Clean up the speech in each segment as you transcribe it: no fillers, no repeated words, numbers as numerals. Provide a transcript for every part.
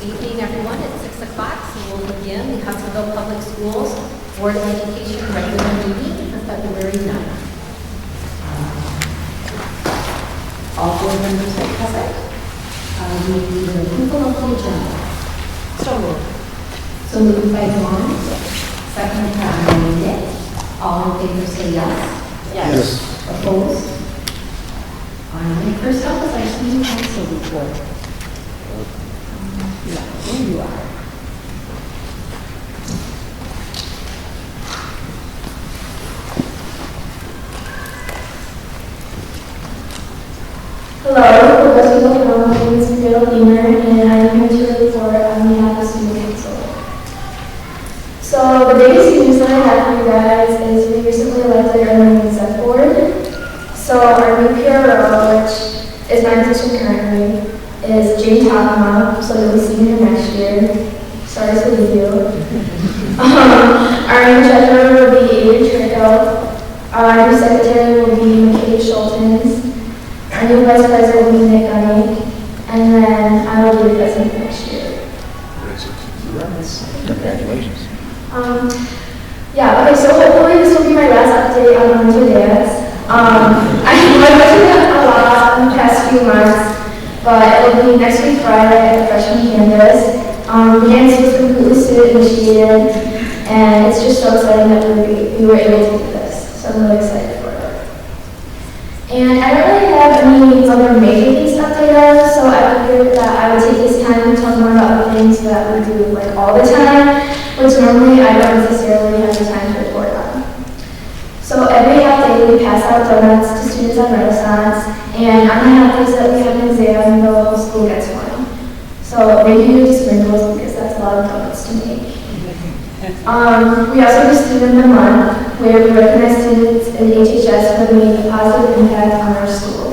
Good evening, everyone. It's 6 o'clock, so we'll begin the Hudsonville Public Schools Board of Education regular meeting for February 9th. All board members are present. We need an approval of the agenda. So moved. So moved by Dawn, second by Nick. All in favor say yes. Yes. Opposed? All right. First up is our student council report. Yeah, there you are. Hello, for those who don't know, my name is Miguel Beamer, and I'm here to report on behalf of Student Council. So the biggest news that I have for you guys is we recently elected our new exec board. So our new PRO, which is my position currently, is Jane Takama, so you'll be seeing her next year. Sorry to leave you. Our new treasurer will be Adrian Trico. Our new secretary will be McKay Schultens. Our new vice president will be Nick Gunning. And then I will be the president next year. Congratulations. Yeah, okay, so hopefully this will be my last update on Winter Dance. I know I've been a lot in the past few months, but it'll be next week Friday at the freshman campus. The dance was completely student initiated, and it's just so exciting that we were able to do this. So I'm really excited for it. And I don't really have any other major things to update on, so I figured that I would take this time to talk more about the things that we do like all the time, which normally I don't necessarily have the time to report on. So every half day we pass out donuts to students on Renaissance, and on the half days that we have an exam, the whole school gets one. So maybe you do sprinkles because that's a lot of donuts to make. We also do Student of the Month, where we recognize students in HHS for making a positive impact on our school.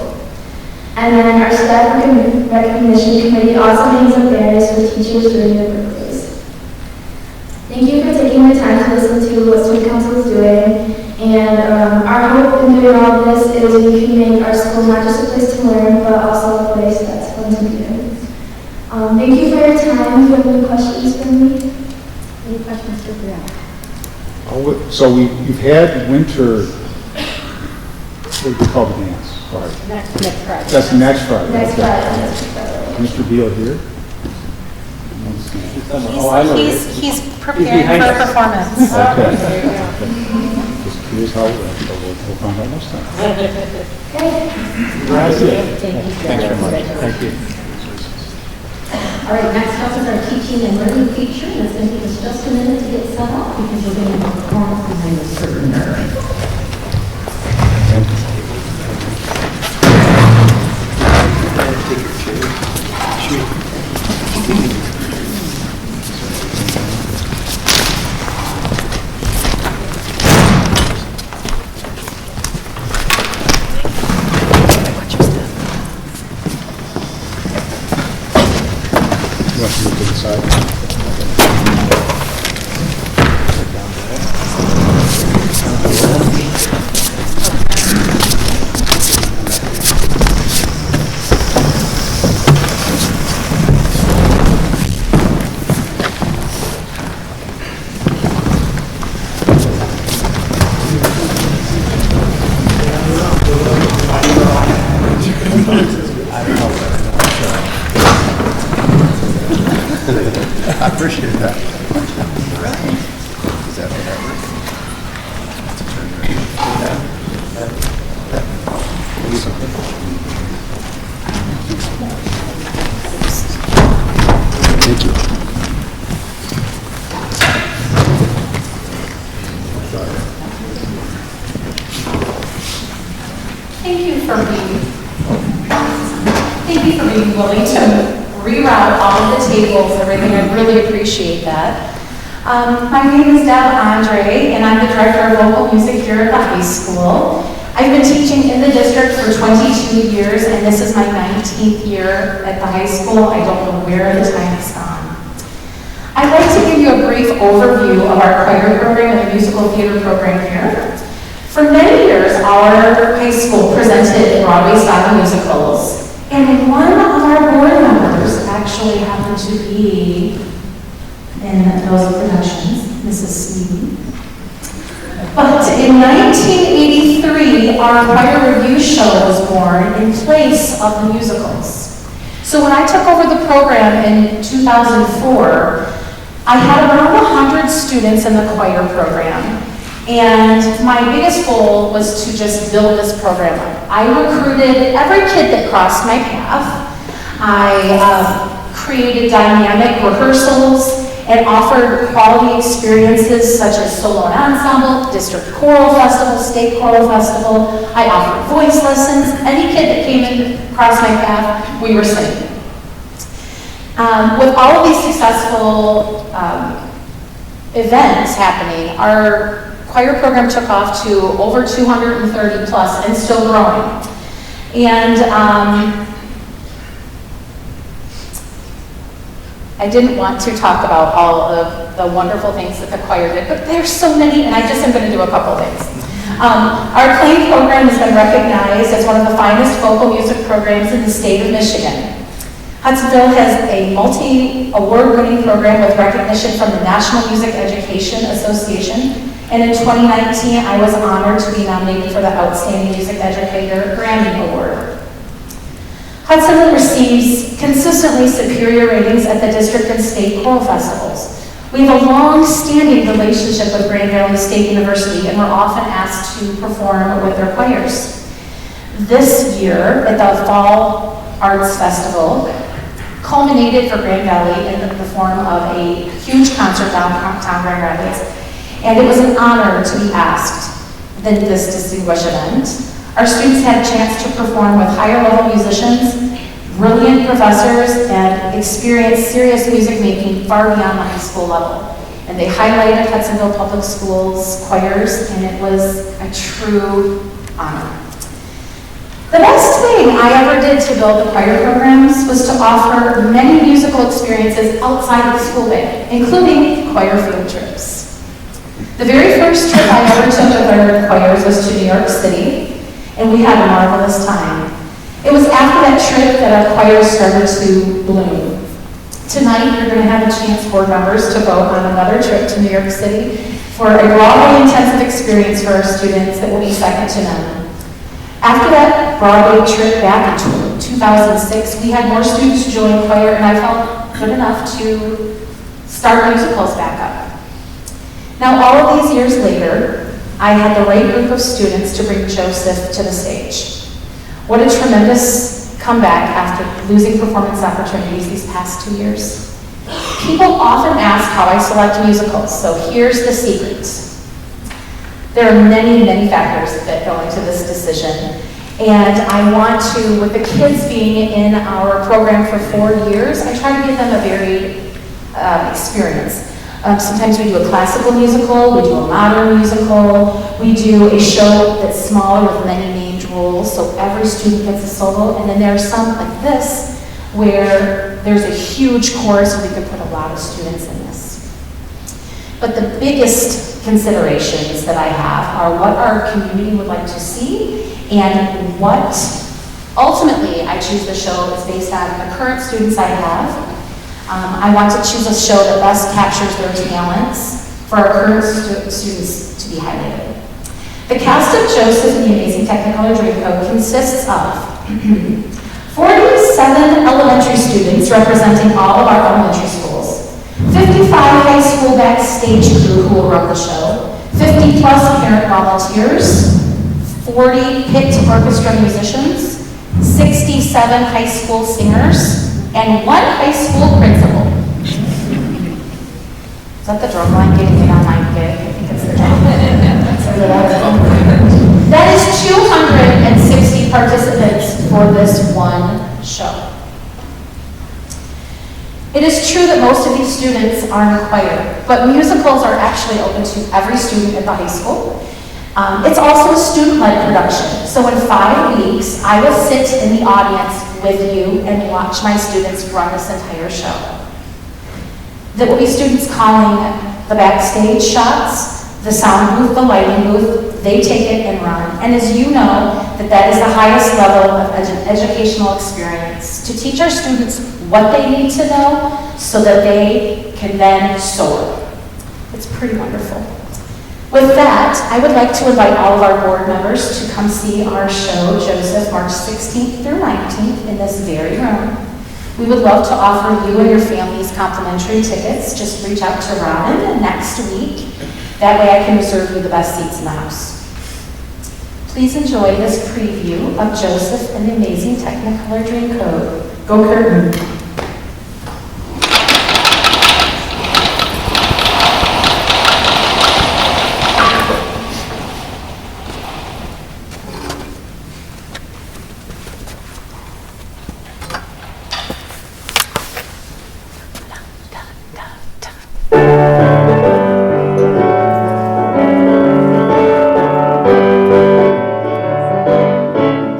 And then our staff recognition committee also hangs up banners for teachers during their birthdays. Thank you for taking the time to listen to what Student Council is doing. And our hope in doing all of this is we can make our school not just a place to learn, but also a place that's fun to be in. Thank you for your time. Do you have any questions for me? Any questions for Brianna? So you've had winter, what do you call the dance? Sorry. Next Friday. That's next Friday. Next Okay. Friday. Next Friday. Mr. Beal here? He's preparing for performance. Okay. Just curious how it went, but we'll find out next time. Okay. That's it. Thank you. Thanks very much. Thank you. All right, next up is our teaching and learning feature. It's going to take us just a minute to get set up because we're going to have a performance behind the curtain. You want to move to the side? I appreciate that. Is that whatever? Thank you. Thank you for being willing to reroute all of the tables, everything. I really appreciate that. My name is Deb Andre, and I'm the director of vocal music here at the high school. I've been teaching in the district for 22 years, and this is my 19th year at the high school. I don't know where the time has gone. I'd like to give you a brief overview of our choir program and the musical theater program here. For many years, our high school presented Broadway-style musicals, and one of our board members actually actually happened to be in those productions, Mrs. Sweden. But in 1983, our choir review show was born in place of the musicals. So when I took over the program in 2004, I had around 100 students in the choir program. And my biggest goal was to just build this program up. I recruited every kid that crossed my path. I created dynamic rehearsals and offered quality experiences such as solo and ensemble, district choral festival, state choral festival. I offered voice lessons. Any kid that came in across my path, we were singing. With all of these successful events happening, our choir program took off to over 230 plus and still growing. And I didn't want to talk about all of the wonderful things that the choir did, but there's so many, and I just am going to do a couple things. Our acclaimed program has been recognized as one of the finest vocal music programs in the state of Michigan. Hudsonville has a multi-award-winning program with recognition from the National Music Education Association, and in 2019, I was honored to be nominated for the Outstanding Music Educator Grammy Award. Hudsonville receives consistently superior ratings at the district and state choral festivals. We have a long-standing relationship with Grand Valley State University, and we're often asked to perform with their choirs. This year, at the Fall Arts Festival, culminated for Grand Valley in the form of a huge concert downtown Grand Rapids, and it was an honor to be asked in this distinguished event. Our students had a chance to perform with higher level musicians, brilliant professors, and experience serious music making far beyond the high school level. And they highlighted Hudsonville Public Schools choirs, and it was a true honor. The best thing I ever did to build the choir programs was to offer many musical experiences outside of the school day, including choir field trips. The very first trip I ever took with our choirs was to New York City, and we had a marvelous time. It was after that trip that our choir started to bloom. Tonight, you're going to have a chance, board members, to go on another trip to New York City for a Broadway intensive experience for our students that will be second to none. After that Broadway trip back in 2006, we had more students join choir, and I felt good enough to start musicals back up. Now, all of these years later, I had the right group of students to bring Joseph to the stage. What a tremendous comeback after losing performance opportunities these past 2 years. People often ask how I select musicals, so here's the secret. There are many, many factors that go into this decision, and I want to, with the kids being in our program for 4 years, I try to give them a varied experience. Sometimes we do a classical musical, we do a modern musical, we do a show that's smaller with many named roles, so every student gets a solo, and then there are some like this, where there's a huge chorus, so we could put a lot of students in this. But the biggest considerations that I have are what our community would like to see, and what ultimately I choose the show is based on the current students I have. I want to choose a show that best captures their talents for our current students to be highlighted. The cast of Joseph and the Amazing Technicolor Dreamcoat consists of 47 elementary students representing all of our elementary schools, 55 high school backstage crew who will run the show, 50 plus parent volunteers, 40 picked orchestra musicians, 67 high school singers, and 1 high school principal. Is that the drum line getting in on my gig? I think it's the drum line. That is 260 participants for this one show. It is true that most of these students are in choir, but musicals are actually open to every student at the high school. It's also a student-led production, so in 5 weeks, I will sit in the audience with you and watch my students run this entire show. There will be students calling the backstage shots, the sound booth, the lighting booth. They take it and run. And as you know, that is the highest level of educational experience, to teach our students what they need to know so that they can then soar. It's pretty wonderful. With that, I would like to invite all of our board members to come see our show, Joseph, March 16th through 19th in this very room. We would love to offer you and your families complimentary tickets. Just reach out to Robin next week. That way I can reserve you the best seats in the house. Please enjoy this preview of Joseph and the Amazing Technicolor Dreamcoat. Go Curtain!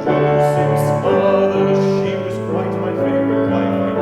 Joseph's mother, she was quite my favorite wife.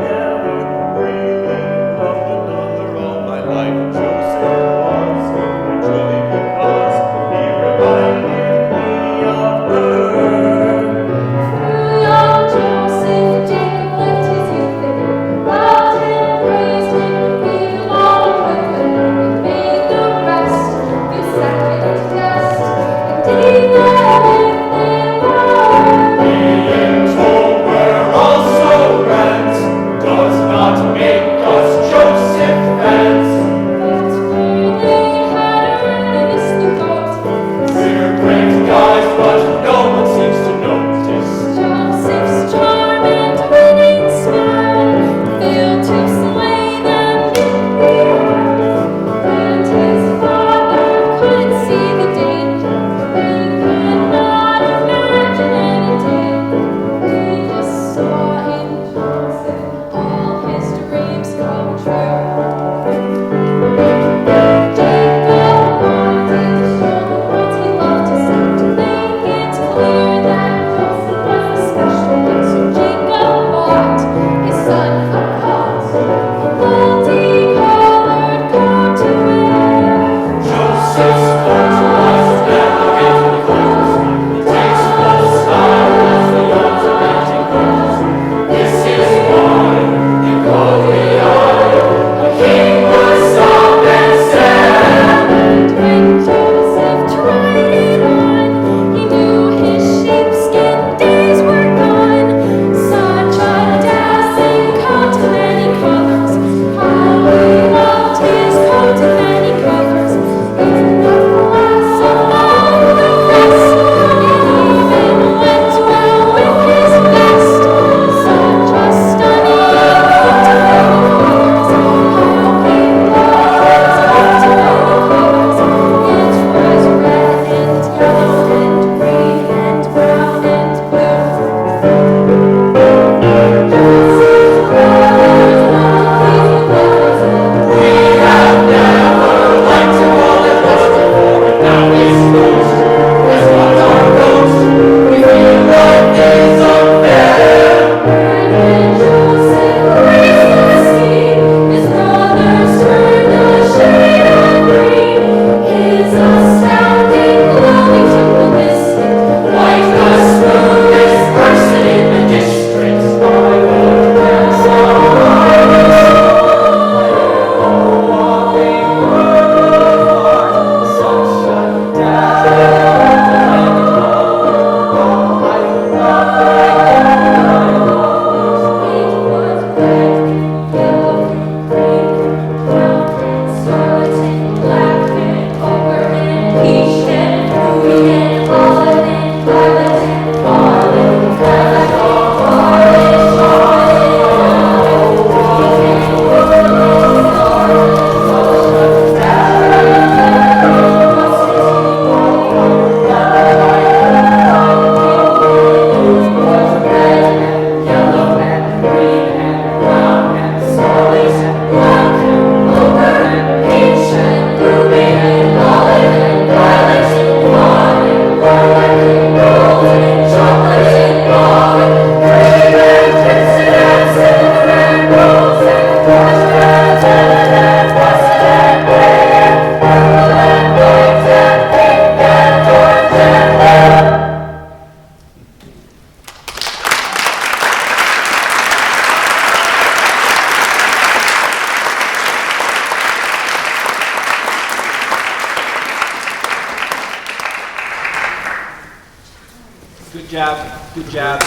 job. Good job.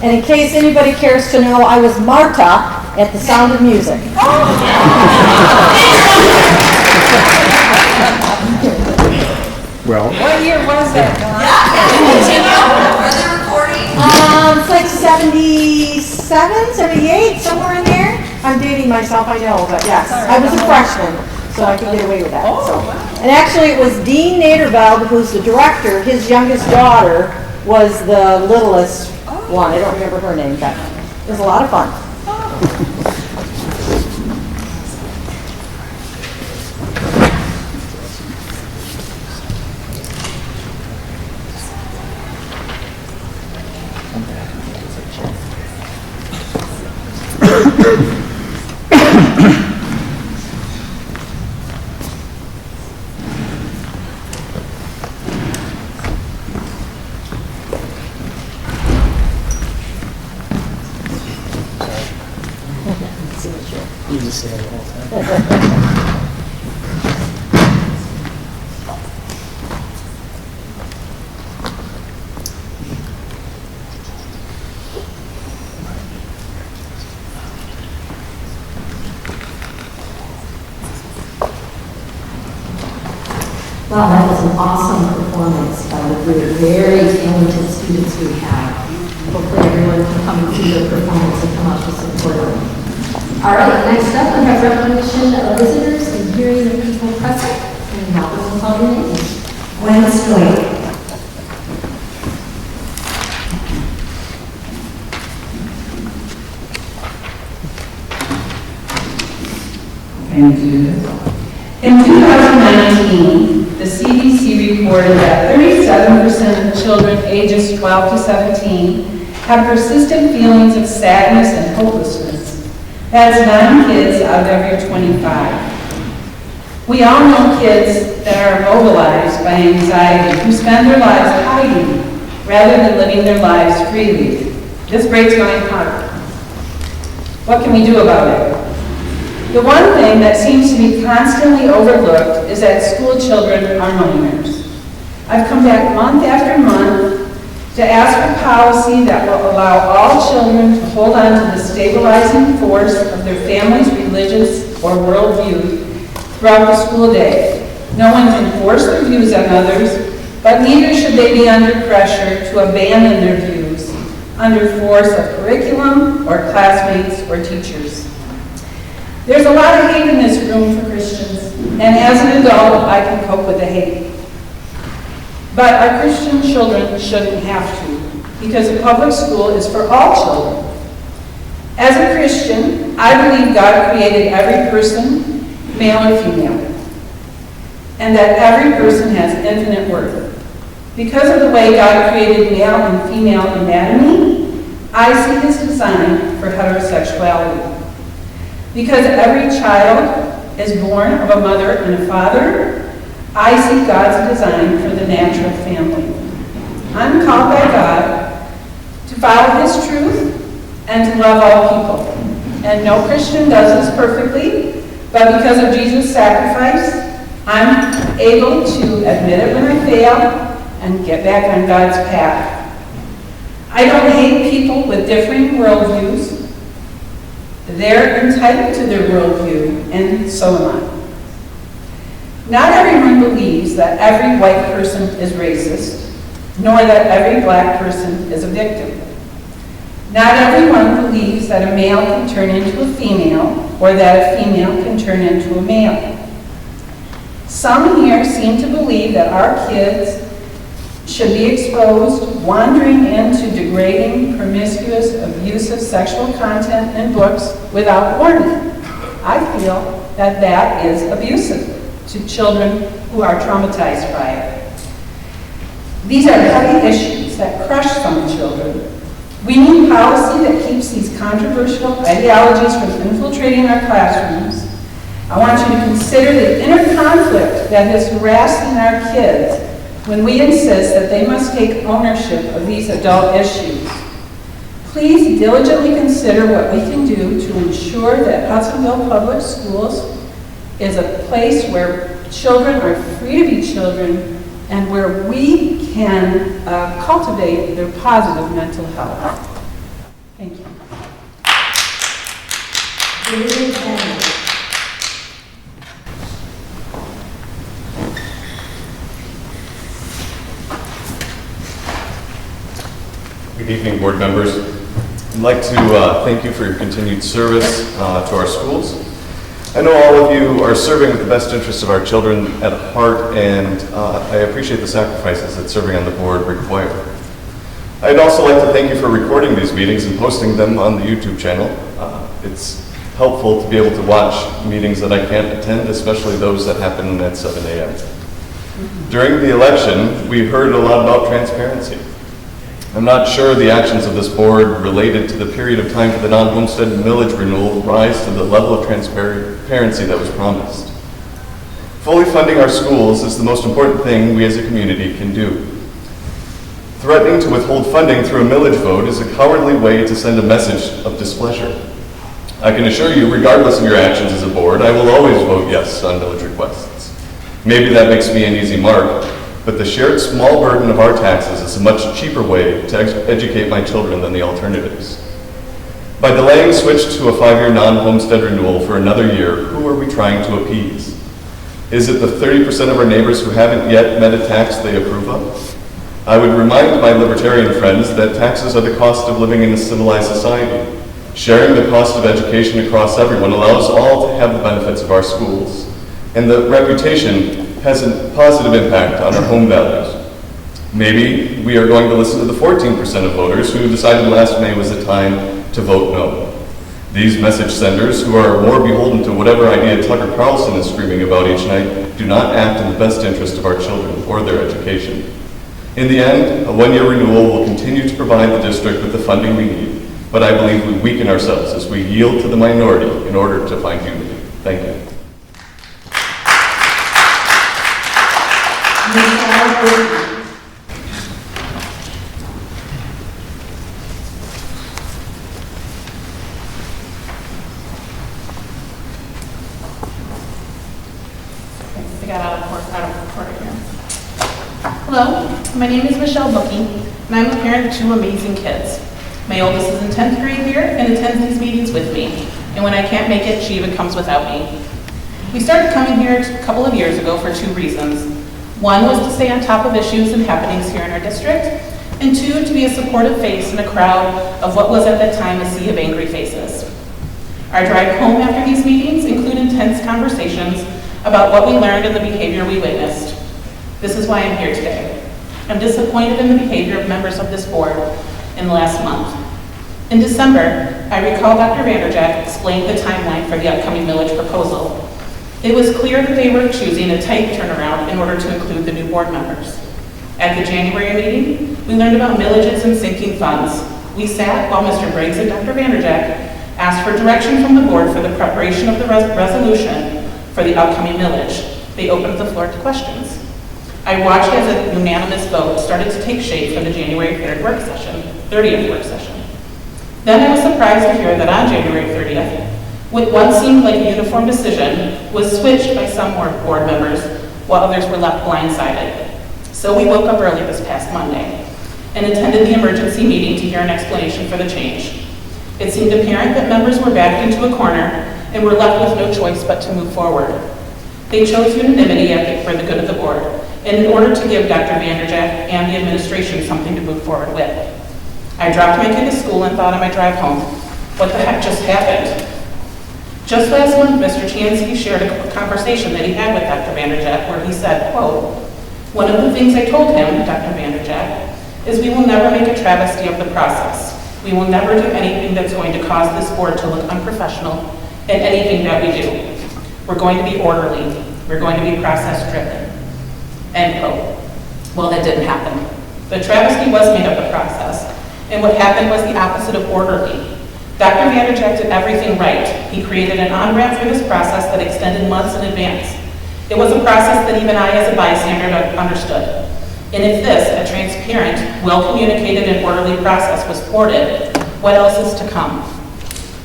And in case anybody cares to know, I was Marta at The Sound of Music. Well, What year was that, Dawn? Are they recording? It's like 77, 78, somewhere in there. I'm dating myself, I know, but yes. I was a freshman, so I could get away with that. So. And actually, it was Dean Naderveld, who's the director. His youngest daughter was the littlest one. I don't remember her name, but it was a lot of fun. You just say it the whole time. Wow, that was an awesome performance by the group. Very talented students we have. Hopefully everyone can come and see their performance and come out to support them. All right, next up we have recognition of visitors and hearing the people present. And now we'll call your names. Gwen Stoy. Thank you. In 2019, the CDC reported that 37% of children ages 12 to 17 have persistent feelings of sadness and hopelessness. That's 9 kids out of every 25. We all know kids that are immobilized by anxiety who spend their lives hiding rather than living their lives freely. This breaks my heart. What can we do about it? The one thing that seems to be constantly overlooked is that school children are minors. I've come back month after month to ask for policy that will allow all children to hold on to the stabilizing force of their family's religious or worldview throughout the school day. No one can force their views on others, but neither should they be under pressure to abandon their views under force of curriculum or classmates or teachers. There's a lot of hate in this room for Christians, and as an adult, I can cope with the hate. But our Christian children shouldn't have to, because a public school is for all children. As a Christian, I believe God created every person, male or female, and that every person has infinite worth. Because of the way God created male and female anatomy, I see his design for heterosexuality. Because every child is born of a mother and a father, I see God's design for the natural family. I'm called by God to follow his truth and to love all people. And no Christian does this perfectly, but because of Jesus' sacrifice, I'm able to admit it when I fail and get back on God's path. I don't hate people with differing worldviews. They're entitled to their worldview, and so am I. Not everyone believes that every white person is racist, nor that every black person is a victim. Not everyone believes that a male can turn into a female, or that a female can turn into a male. Some here seem to believe that our kids should be exposed, wandering into degrading, promiscuous, abusive sexual content in books without warning. I feel that that is abusive to children who are traumatized by it. These are heavy issues that crush some children. We need policy that keeps these controversial ideologies from infiltrating our classrooms. I want you to consider the inner conflict that is harassing our kids when we insist that they must take ownership of these adult issues. Please diligently consider what we can do to ensure that Hudsonville Public Schools is a place where children are free to be children and where we can cultivate their positive mental health. Thank you. Good evening, board members. I'd like to thank you for your continued service to our schools. I know all of you are serving with the best interests of our children at heart, and I appreciate the sacrifices that serving on the board require. I'd also like to thank you for recording these meetings and posting them on the YouTube channel. It's helpful to be able to watch meetings that I can't attend, especially those that happen at 7 a.m. During the election, we heard a lot about transparency. I'm not sure the actions of this board related to the period of time for the non-homestead millage renewal rise to the level of transparency that was promised. Fully funding our schools is the most important thing we as a community can do. Threatening to withhold funding through a millage vote is a cowardly way to send a message of displeasure. I can assure you, regardless of your actions as a board, I will always vote yes on millage requests. Maybe that makes me an easy mark, but the shared small burden of our taxes is a much cheaper way to educate my children than the alternatives. By delaying the switch to a 5-year non-homestead renewal for another year, who are we trying to appease? Is it the 30% of our neighbors who haven't yet met a tax they approve of? I would remind my libertarian friends that taxes are the cost of living in a civilized society. Sharing the cost of education across everyone allows all to have the benefits of our schools, and the reputation has a positive impact on our home values. Maybe we are going to listen to the 14% of voters who decided last May was the time to vote no. These message senders, who are more beholden to whatever idea Tucker Carlson is screaming about each night, do not act in the best interest of our children or their education. In the end, a 1-year renewal will continue to provide the district with the funding we need, but I believe we weaken ourselves as we yield to the minority in order to find unity. Thank you. I got out of recording here. Hello, my name is Michelle Bookie, and I'm a parent of 2 amazing kids. My oldest is in 10th grade here and attends these meetings with me, and when I can't make it, she even comes without me. We started coming here a couple of years ago for 2 reasons. 1 was to stay on top of issues and happenings here in our district, and 2, to be a supportive face in a crowd of what was at that time a sea of angry faces. Our drive home after these meetings include intense conversations about what we learned and the behavior we witnessed. This is why I'm here today. I'm disappointed in the behavior of members of this board in the last month. In December, I recall Dr. Vanderjack explained the timeline for the upcoming millage proposal. It was clear that they were choosing a tight turnaround in order to include the new board members. At the January meeting, we learned about millages and sinking funds. We sat while Mr. Briggs and Dr. Vanderjack asked for direction from the board for the preparation of the resolution for the upcoming millage. They opened the floor to questions. I watched as a unanimous vote started to take shape for the January 30th work session. Then I was surprised to hear that on January 30th, with what seemed like a uniform decision, was switched by some board members while others were left blindsided. So we woke up early this past Monday and attended the emergency meeting to hear an explanation for the change. It seemed apparent that members were backed into a corner and were left with no choice but to move forward. They chose unanimity for the good of the board, and in order to give Dr. Vanderjack and the administration something to move forward with. I dropped my kid to school and thought on my drive home, what the heck just happened? Just last month, Mr. Chansky shared a conversation that he had with Dr. Vanderjack where he said, quote, "One of the things I told him, Dr. Vanderjack, is we will never make a travesty of the process. We will never do anything that's going to cause this board to look unprofessional in anything that we do. We're going to be orderly. We're going to be process-driven." End quote. Well, that didn't happen. The travesty was made of the process, and what happened was the opposite of orderly. Dr. Vanderjack did everything right. He created an on-ramp for this process that extended months in advance. It was a process that even I, as a bystander, understood. And if this, a transparent, well-communicated, and orderly process was thwarted, what else is to come?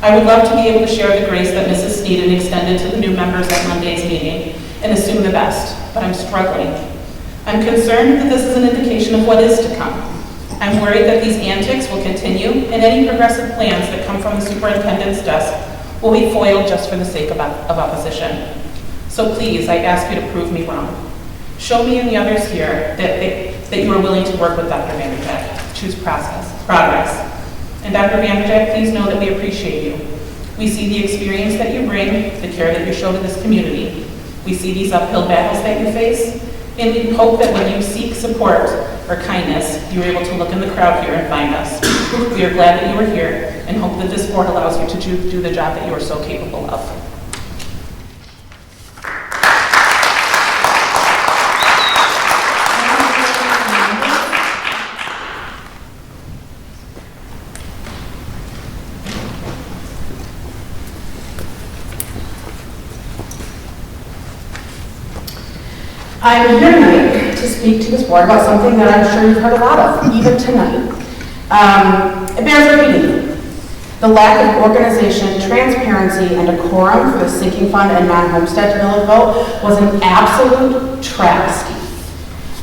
I would love to be able to share the grace that Mrs. Sneeden extended to the new members at Monday's meeting and assume the best, but I'm struggling. I'm concerned that this is an indication of what is to come. I'm worried that these antics will continue and any progressive plans that come from the superintendent's desk will be foiled just for the sake of opposition. So please, I ask you to prove me wrong. Show me and the others here that you are willing to work with Dr. Vanderjack, choose progress. And Dr. Vanderjack, please know that we appreciate you. We see the experience that you bring, the care that you show to this community. We see these uphill battles that you face, and we hope that when you seek support or kindness, you're able to look in the crowd here and find us. We are glad that you are here and hope that this board allows you to do the job that you are so capable of. I'm here tonight to speak to this board about something that I'm sure you've heard a lot of, even tonight. It bears repeating. The lack of organization, transparency, and decorum for the sinking fund and non-homestead millage vote was an absolute travesty.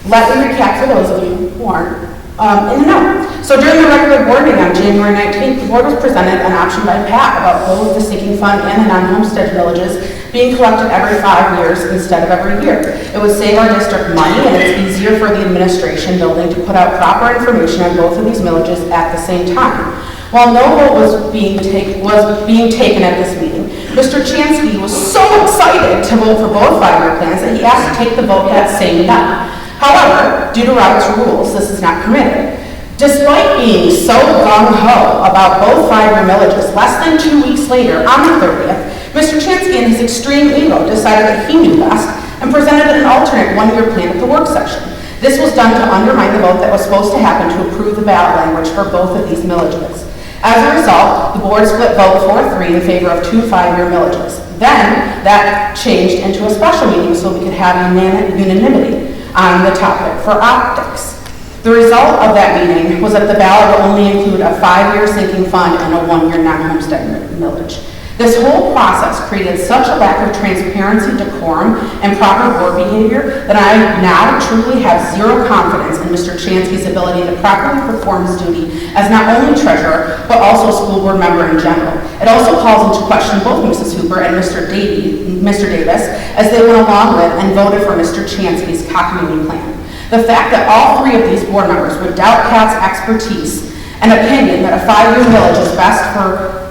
Let me recap for those of you who aren't in the know. So during the regular board meeting on January 19th, the board was presented an option by Pat about both the sinking fund and the non-homestead villages being collected every 5 years instead of every year. It would save our district money, and it's easier for the administration building to put out proper information on both of these villages at the same time. While no vote was being taken at this meeting, Mr. Chansky was so excited to vote for both 5-year plans that he asked to take the vote that same night. However, due to Robert's rules, this is not permitted. Despite being so gung-ho about both 5-year villages, less than 2 weeks later, on the 30th, Mr. Chansky in his extreme ego decided that he knew best and presented an alternate 1-year plan at the work session. This was done to undermine the vote that was supposed to happen to approve the ballot language for both of these villages. As a result, the board split vote 4-3 in favor of 2 5-year villages. Then, that changed into a special meeting so we could have unanimity on the topic for optics. The result of that meeting was that the ballot will only include a 5-year sinking fund and a 1-year non-homestead millage. This whole process created such a lack of transparency, decorum, and proper board behavior that I now truly have zero confidence in Mr. Chansky's ability to properly perform his duty as not only treasurer, but also a school board member in general. It also calls into question both Mrs. Hooper and Mr. Davis as they went along with and voted for Mr. Chansky's cockamamie plan. The fact that all 3 of these board members would doubt Pat's expertise and opinion that a 5-year millage is best for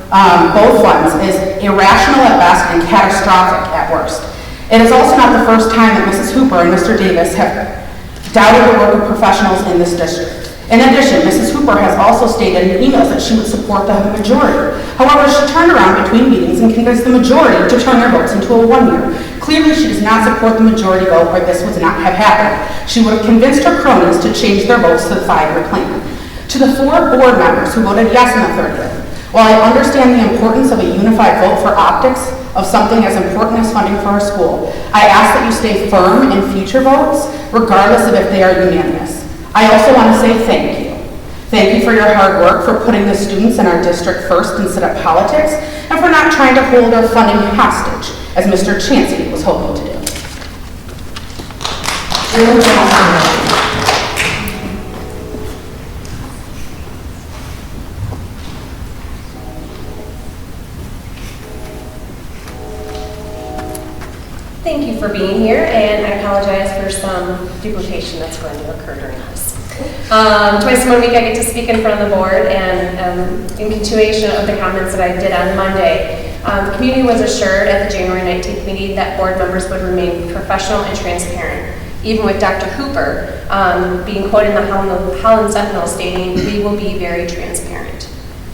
both funds is irrational at best and catastrophic at worst. It is also not the first time that Mrs. Hooper and Mr. Davis have doubted the work of professionals in this district. In addition, Mrs. Hooper has also stated in emails that she would support the majority. However, she turned around between meetings and convinced the majority to turn their votes into a 1-year. Clearly, she does not support the majority vote, or this would not have happened. She would have convinced her cronies to change their votes to the 5-year plan. To the 4 board members who voted yes on the 30th, while I understand the importance of a unified vote for optics of something as important as funding for our school, I ask that you stay firm in future votes, regardless of if they are unanimous. I also want to say thank you. Thank you for your hard work, for putting the students in our district first instead of politics, and for not trying to hold our funding hostage, as Mr. Chansky was hoping to do. Thank you for being here, and I apologize for some duplication that's going to occur during this. Twice a week I get to speak in front of the board, and in continuation of the comments that I did on Monday, the community was assured at the January 19th meeting that board members would remain professional and transparent, even with Dr. Hooper being quoted in the Holland Sentinel stating, "We will be very transparent."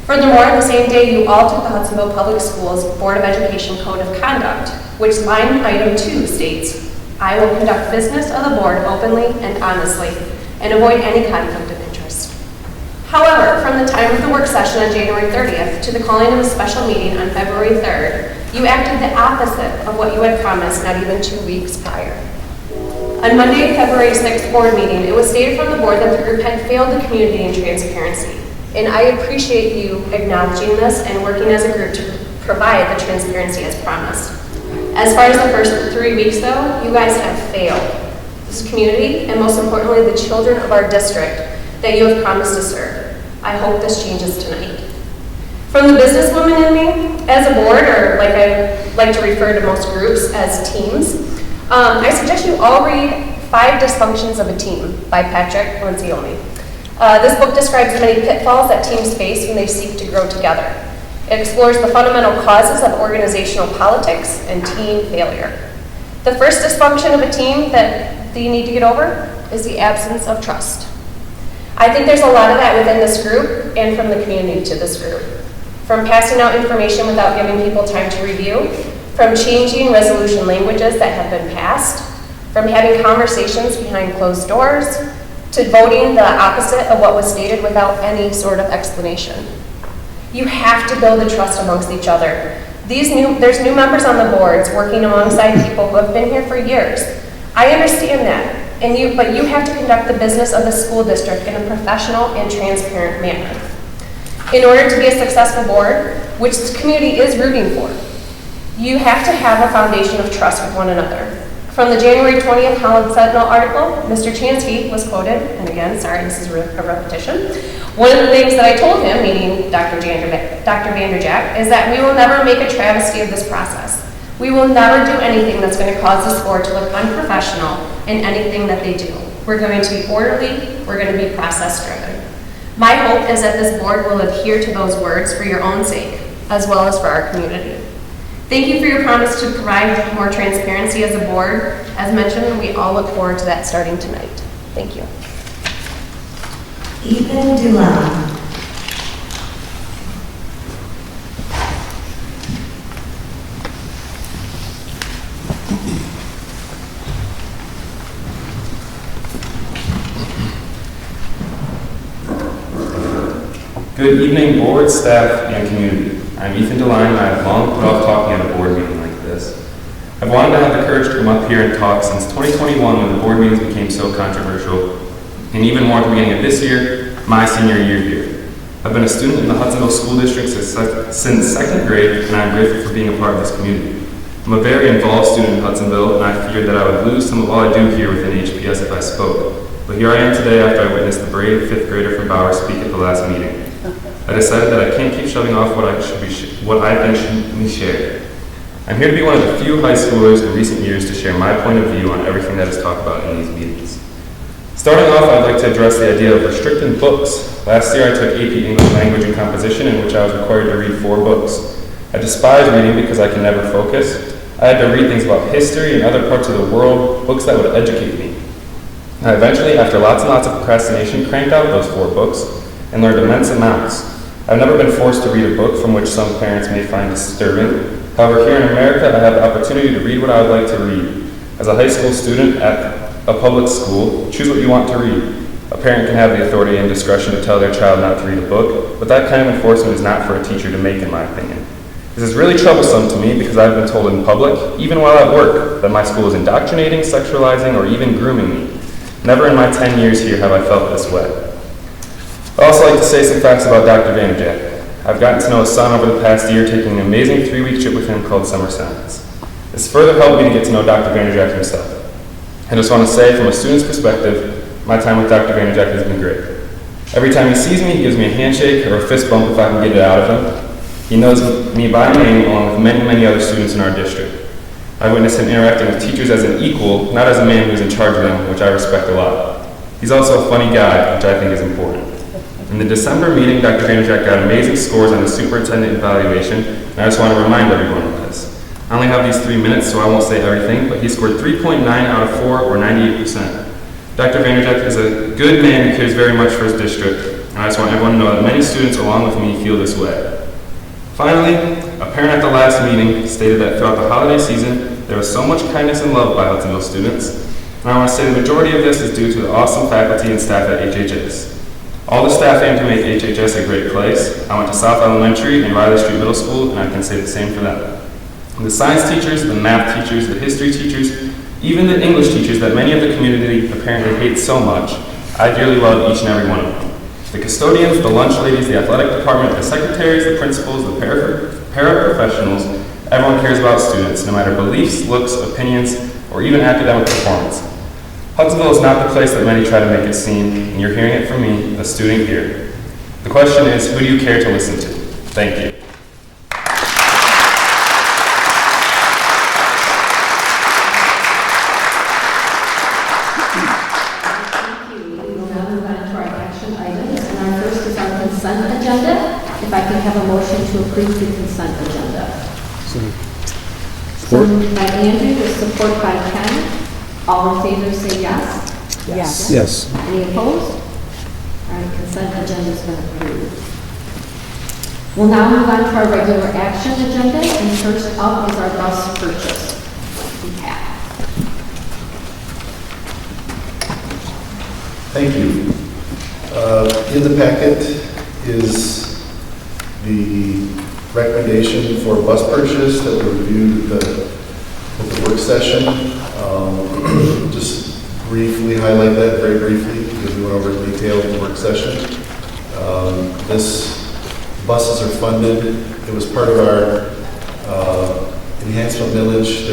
Furthermore, the same day you all took the Hudsonville Public Schools Board of Education Code of Conduct, which line item 2 states, "I will conduct business of the board openly and honestly and avoid any conflict of interest." However, from the time of the work session on January 30th to the calling of a special meeting on February 3rd, you acted the opposite of what you had promised not even 2 weeks prior. On Monday, February 6th board meeting, it was stated from the board that the group had failed the community in transparency. And I appreciate you acknowledging this and working as a group to provide the transparency as promised. As far as the first 3 weeks though, you guys have failed this community and most importantly the children of our district that you have promised to serve. I hope this changes tonight. From the businesswoman in me, as a board, or like I like to refer to most groups as teams, I suggest you all read 5 Dysfunctions of a Team by Patrick Lencioni. This book describes many pitfalls that teams face when they seek to grow together. It explores the fundamental causes of organizational politics and team failure. The first dysfunction of a team that you need to get over is the absence of trust. I think there's a lot of that within this group and from the community to this group. From passing out information without giving people time to review, from changing resolution languages that have been passed, from having conversations behind closed doors, to voting the opposite of what was stated without any sort of explanation. You have to build the trust amongst each other. There's new members on the boards working alongside people who have been here for years. I understand that, but you have to conduct the business of the school district in a professional and transparent manner. In order to be a successful board, which this community is rooting for, you have to have a foundation of trust with one another. From the January 20th Holland Sentinel article, Mr. Chansky was quoted, and again, sorry, this is a repetition. One of the things that I told him, meaning Dr. Vanderjack, is that we will never make a travesty of this process. We will never do anything that's going to cause this board to look unprofessional in anything that they do. We're going to be orderly, we're going to be process driven. My hope is that this board will adhere to those words for your own sake, as well as for our community. Thank you for your promise to provide more transparency as a board. As mentioned, we all look forward to that starting tonight. Thank you. Ethan Dulon. Good evening, board, staff, and community. I'm Ethan DeLine, and I have long put off talking at a board meeting like this. I've wanted to have the courage to come up here and talk since 2021 when the board meetings became so controversial, and even more at the beginning of this year, my senior year here. I've been a student in the Hudsonville School District since second grade, and I'm grateful for being a part of this community. I'm a very involved student in Hudsonville, and I feared that I would lose some of all I do here within HPS if I spoke. But here I am today after I witnessed the brave 5th grader from Bauer speak at the last meeting. I decided that I can't keep shoving off what I think should be shared. I'm here to be one of the few high schoolers in recent years to share my point of view on everything that is talked about in these meetings. Starting off, I'd like to address the idea of restricting books. Last year I took AP English Language and Composition, in which I was required to read 4 books. I despise reading because I can never focus. I had to read things about history and other parts of the world, books that would educate me. I eventually, after lots and lots of procrastination, cranked out those 4 books and learned immense amounts. I've never been forced to read a book from which some parents may find disturbing, However, here in America, I have the opportunity to read what I would like to read. As a high school student at a public school, choose what you want to read. A parent can have the authority and discretion to tell their child not to read a book, but that kind of enforcement is not for a teacher to make, in my opinion. This is really troublesome to me because I've been told in public, even while at work, that my school is indoctrinating, sexualizing, or even grooming me. Never in my 10 years here have I felt this way. I'd also like to say some facts about Dr. Vanderjack. I've gotten to know his son over the past year, taking an amazing 3-week trip with him called Summer Science. This further helped me to get to know Dr. Vanderjack himself. I just want to say, from a student's perspective, my time with Dr. Vanderjack has been great. Every time he sees me, he gives me a handshake or a fist bump if I can get it out of him. He knows me by name along with many, many other students in our district. I witnessed him interacting with teachers as an equal, not as a man who's in charge of them, which I respect a lot. He's also a funny guy, which I think is important. In the December meeting, Dr. Vanderjack got amazing scores on the superintendent evaluation, and I just want to remind everyone of this. I only have these 3 minutes, so I won't say everything, but he scored 3.9 out of 4, or 98%. Dr. Vanderjack is a good man who cares very much for his district, and I just want everyone to know that many students along with me feel this way. Finally, a parent at the last meeting stated that throughout the holiday season, there was so much kindness and love by Hudsonville students, and I want to say the majority of this is due to the awesome faculty and staff at HHS. All the staff aim to make HHS a great place. I went to South Elementary and Riley Street Middle School, and I can say the same for them. The science teachers, the math teachers, the history teachers, even the English teachers that many of the community apparently hate so much, I dearly love each and every one of them. The custodians, the lunch ladies, the athletic department, the secretaries, the principals, the paraprofessionals, everyone cares about students, no matter beliefs, looks, opinions, or even academic performance. Hudsonville is not the place that many try to make it seem, and you're hearing it from me, a student here. The question is, who do you care to listen to? Thank you. If I could have a motion to approve the consent agenda. So moved by Andrew, with support by Ken. All in favor say yes. Yes. Yes. Any opposed? All right, consent agenda has been approved. We'll now move on to our regular action agenda, and first up is our bus purchase. Thank you. In the packet is the recommendation for bus purchase that we reviewed at the work session. Just briefly highlight that, very briefly, because we went over in detail in the work session. Buses are funded. It was part of our enhancement millage.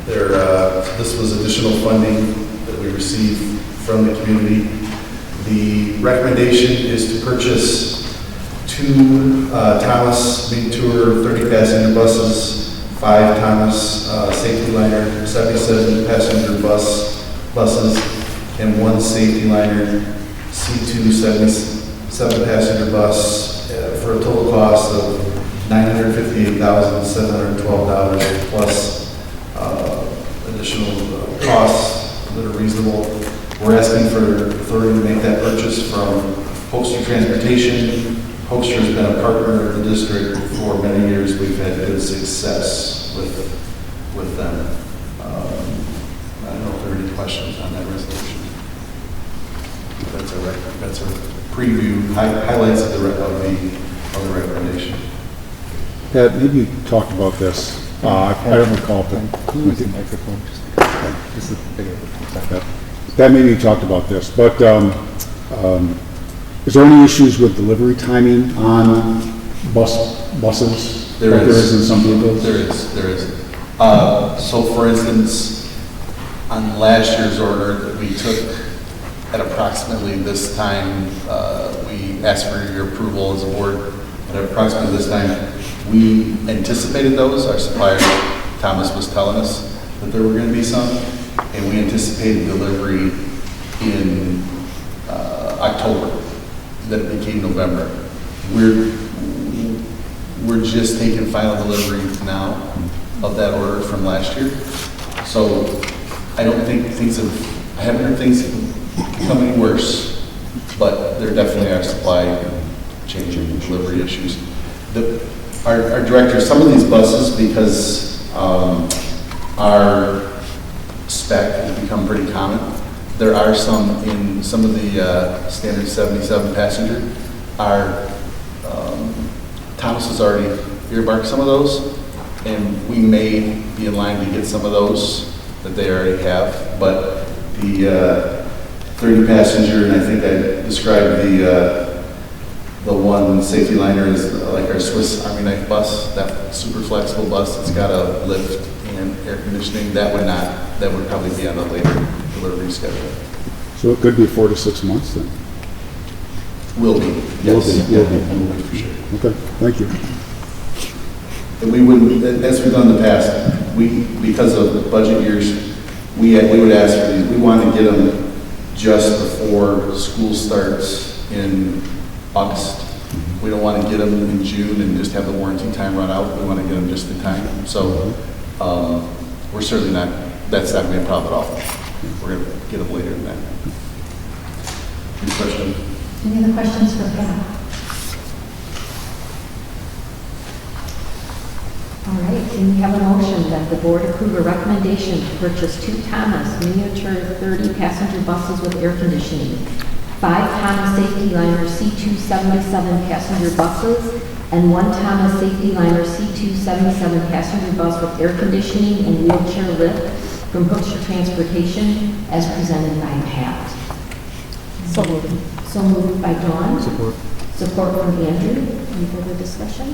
This was additional funding that we received from the community. The recommendation is to purchase 2 Thomas Big Tour 30-passenger buses, 5 Thomas Safety Liner 77-passenger buses, and 1 Safety Liner C2 77-passenger bus for a total cost of $958,712 plus additional costs that are reasonable. We're asking for authority to make that purchase from Hoekstra Transportation. Hoekstra has been a partner of the district for many years. We've had good success with them. I don't know if there are any questions on that resolution. That's a preview, highlights of the recommendation. Pat, maybe you talked about this. I don't recall, but Pat, maybe you talked about this, but is there any issues with delivery timing on buses? There is in some vehicles? There is. So for instance, on last year's order that we took at approximately this time, we asked for your approval as a board. At approximately this time, we anticipated those. Our supplier, Thomas, was telling us that there were going to be some, and we anticipated delivery in October. That it became November. We're just taking final delivery now of that order from last year. So I don't think I haven't heard things become any worse, but there definitely are supply chain and delivery issues. our director, some of these buses, because our spec has become pretty common, there are some in some of the standard 77 passenger. Our Thomas has already earmarked some of those, and we may be in line to get some of those that they already have, but the 30 passenger, and I think I described the one safety liner is like our Swiss Army knife bus, that super flexible bus. It's got a lift and air conditioning. That would probably be on a later delivery schedule. So it could be 4 to 6 months then? Will be, yes. Will be. For sure. Okay, thank you. And we wouldn't, as we've done in the past, because of the budget years, we would ask for these. We want to get them just before school starts in August. We don't want to get them in June and just have the warranty time run out. We want to get them just in time. So we're certainly not, that's not going to be a problem at all. We're going to get them later than that. Any question? Any other questions for Pat? All right, and we have a motion that the board approve a recommendation to purchase 2 Thomas miniature 30-passenger buses with air conditioning, 5 Thomas Safety Liner C277 passenger buses, and 1 Thomas Safety Liner C277 passenger bus with air conditioning and wheelchair lift from Hookshire Transportation as presented by Pat. So moved. So moved by Dawn. Support. Support from Andrew. Any further discussion?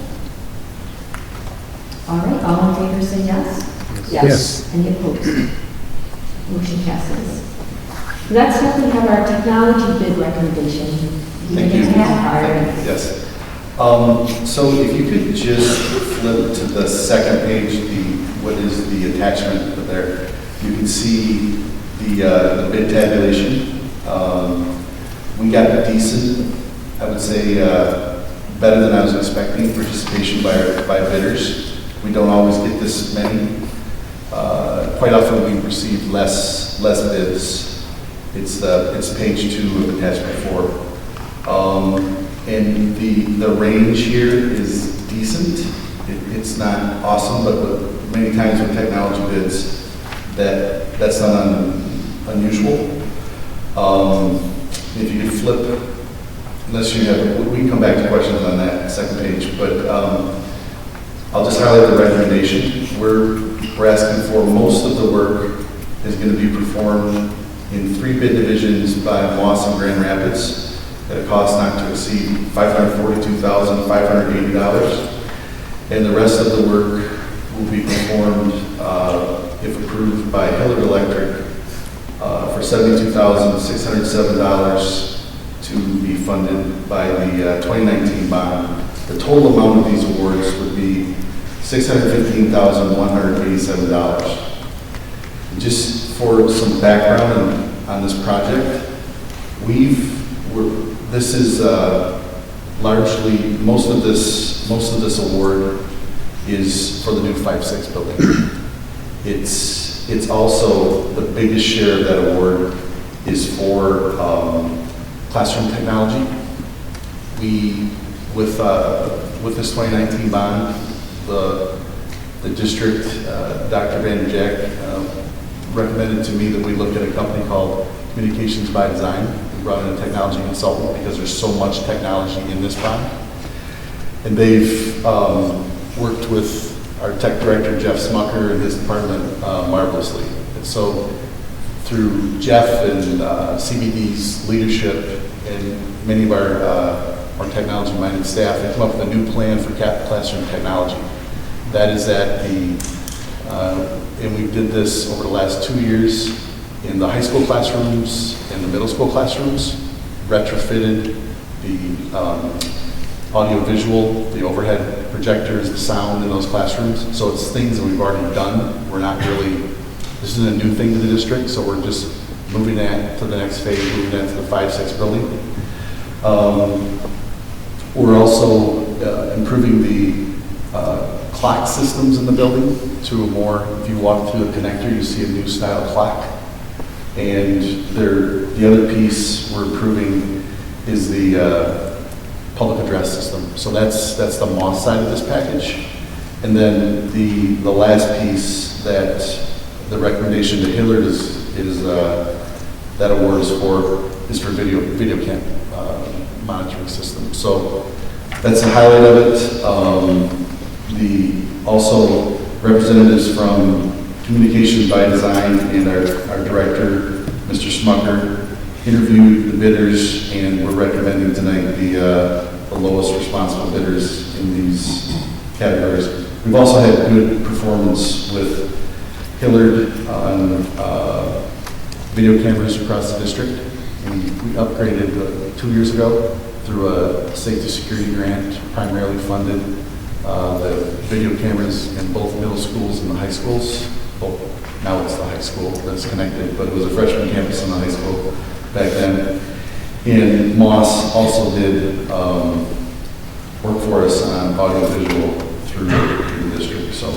All right, all in favor say yes. Yes. Any opposed? Motion passes. Next up, we have our technology bid recommendation. Thank you. Pat? Yes. So if you could just flip to the second page, what is the attachment there? You can see the bid tabulation. We got a decent, I would say, better than I was expecting participation by bidders. We don't always get this many. Quite often we receive less bids. It's page 2 of attachment 4. And the range here is decent. It's not awesome, but many times with technology bids, that's not unusual. If you could flip, unless you have, we can come back to questions on that second page, but I'll just highlight the recommendation. We're asking for most of the work is going to be performed in 3 bid divisions by Moss and Grand Rapids at a cost not to exceed $542,580. And the rest of the work will be performed, if approved, by Hillard Electric for $72,607 to be funded by the 2019 bond. The total amount of these awards would be $615,187. Just for some background on this project, this is largely, most of this award is for the new 5-6 building. It's also the biggest share of that award is for classroom technology. With this 2019 bond, the district, Dr. Vanderjack, recommended to me that we look at a company called Communications by Design. We brought in a technology consultant because there's so much technology in this bond. And they've worked with our tech director, Jeff Smucker, and his department marvelously. And so through Jeff and CBD's leadership and many of our technology-minded staff, they come up with a new plan for classroom technology. That is at and we did this over the last 2 years in the high school classrooms and the middle school classrooms, retrofitted the audio-visual, the overhead projectors, the sound in those classrooms. So it's things that we've already done. We're not really, this isn't a new thing to the district, so we're just moving that to the next phase, moving that to the 5-6 building. We're also improving the clock systems in the building to a more, if you walk through the connector, you see a new style clock. And the other piece we're improving is the public address system. So that's the Moss side of this package. And then the last piece that the recommendation to Hillard is that award is for video cam monitoring system. So that's the highlight of it. Also representatives from Communications by Design and our director, Mr. Smucker, interviewed the bidders, and we're recommending tonight the lowest responsible bidders in these categories. We've also had good performance with Hillard on video cameras across the district. We upgraded 2 years ago through a safety security grant, primarily funded the video cameras in both middle schools and the high schools. Well, now it's the high school that's connected, but it was a freshman campus in the high school back then. And Moss also did work for us on audio-visual through the district. So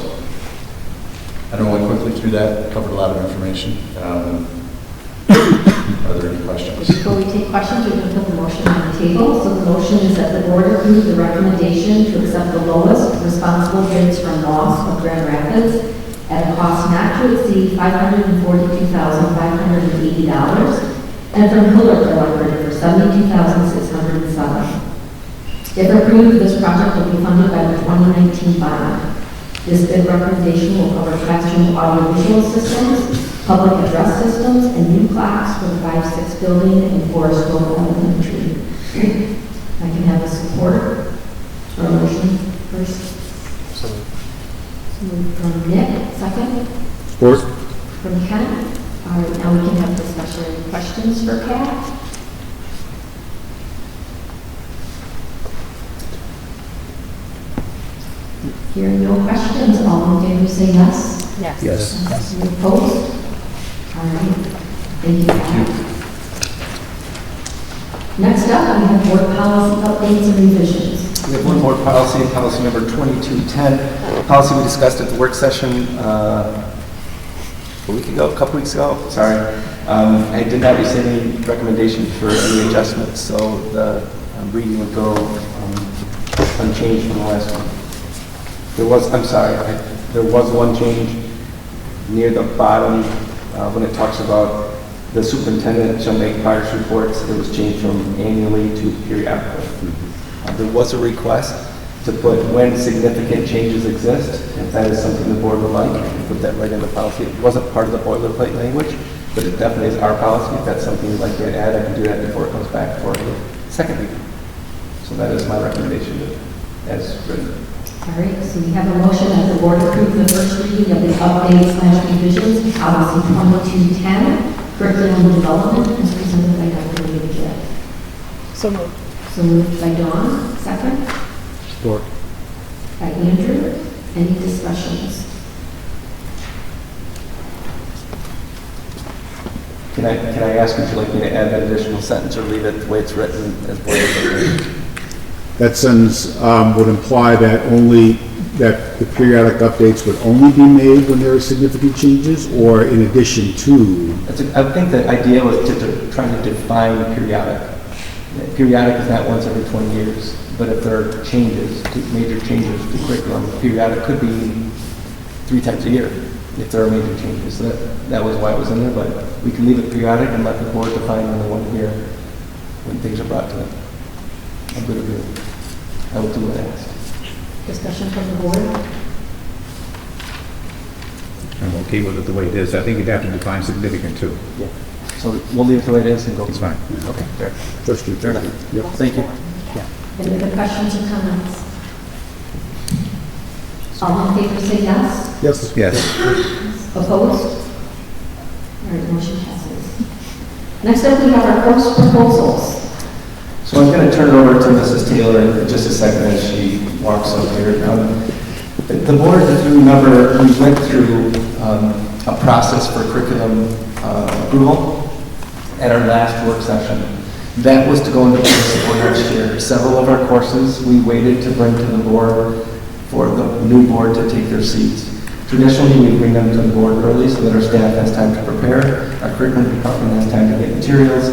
I know I went quickly through that, covered a lot of information. Are there any questions? Before we take questions, we can put the motion on the table. So the motion is that the board approve the recommendation to accept the lowest responsible bids from Moss of Grand Rapids at a cost not to exceed $542,580, and from Hillard Collaborative for $72,607. If approved, this project will be funded by the 2019 bond. This bid recommendation will cover classroom audiovisual systems, public address systems, and new clocks for the 5-6 building in Forest Grove Elementary. I can have a support or a motion first. So moved from Nick, second. Support. From Ken. All right, now we can have discussion. Any questions for Pat? Hearing no questions, all in favor say yes. Yes. Yes. Any opposed? All right. Thank you, Pat. Next up, we have board policy updates and revisions. We have one more policy, policy number 2210. Policy we discussed at the work session a couple weeks ago, sorry. I did not receive any recommendations for any adjustments, so the reading would go unchanged from the last one. There was one change near the bottom when it talks about the superintendent shall make progress reports. It was changed from annually to periodically. There was a request to put when significant changes exist. If that is something the board would like, I can put that right in the policy. It wasn't part of the boilerplate language, but it definitely is our policy. If that's something you'd like to add, I can do that before it comes back for the second reading. So that is my recommendation as written. All right, so we have a motion that the board approve the first reading of the updates/revisions to policy 2210, curriculum development, as presented by Dr. David. So moved. So moved by Dawn, second. Support. By Andrew. Any discussions? Can I ask, would you like me to add that additional sentence or leave it the way it's written as boilerplate? That sentence would imply that the periodic updates would only be made when there are significant changes, or in addition to? I think the idea was to try to define periodic. Periodic is not once every 20 years, but if there are changes, major changes to curriculum, periodic could be 3 times a year if there are major changes. So that was why it was in there, but we can leave it periodic and let the board define when they want to hear when things are brought to them. I'm good with it. I will do what I asked. Discussion from the board? I'm okay with it the way it is. I think you'd have to define significant too. Yeah. So we'll leave it the way it is and go. It's fine. Okay, fair. Fair enough. Yep. Thank you. Any other questions or comments? All in favor say yes. Yes. Yes. Opposed? All right, motion passes. Next up, we have our course proposals. So I'm going to turn it over to Mrs. Taylor in just a second as she walks up here. The board, if you remember, we went through a process for curriculum approval at our last work session. That was to go into place for next year. Several of our courses we waited to bring to the board for the new board to take their seats. Traditionally, we bring them to the board early so that our staff has time to prepare, our curriculum department has time to get materials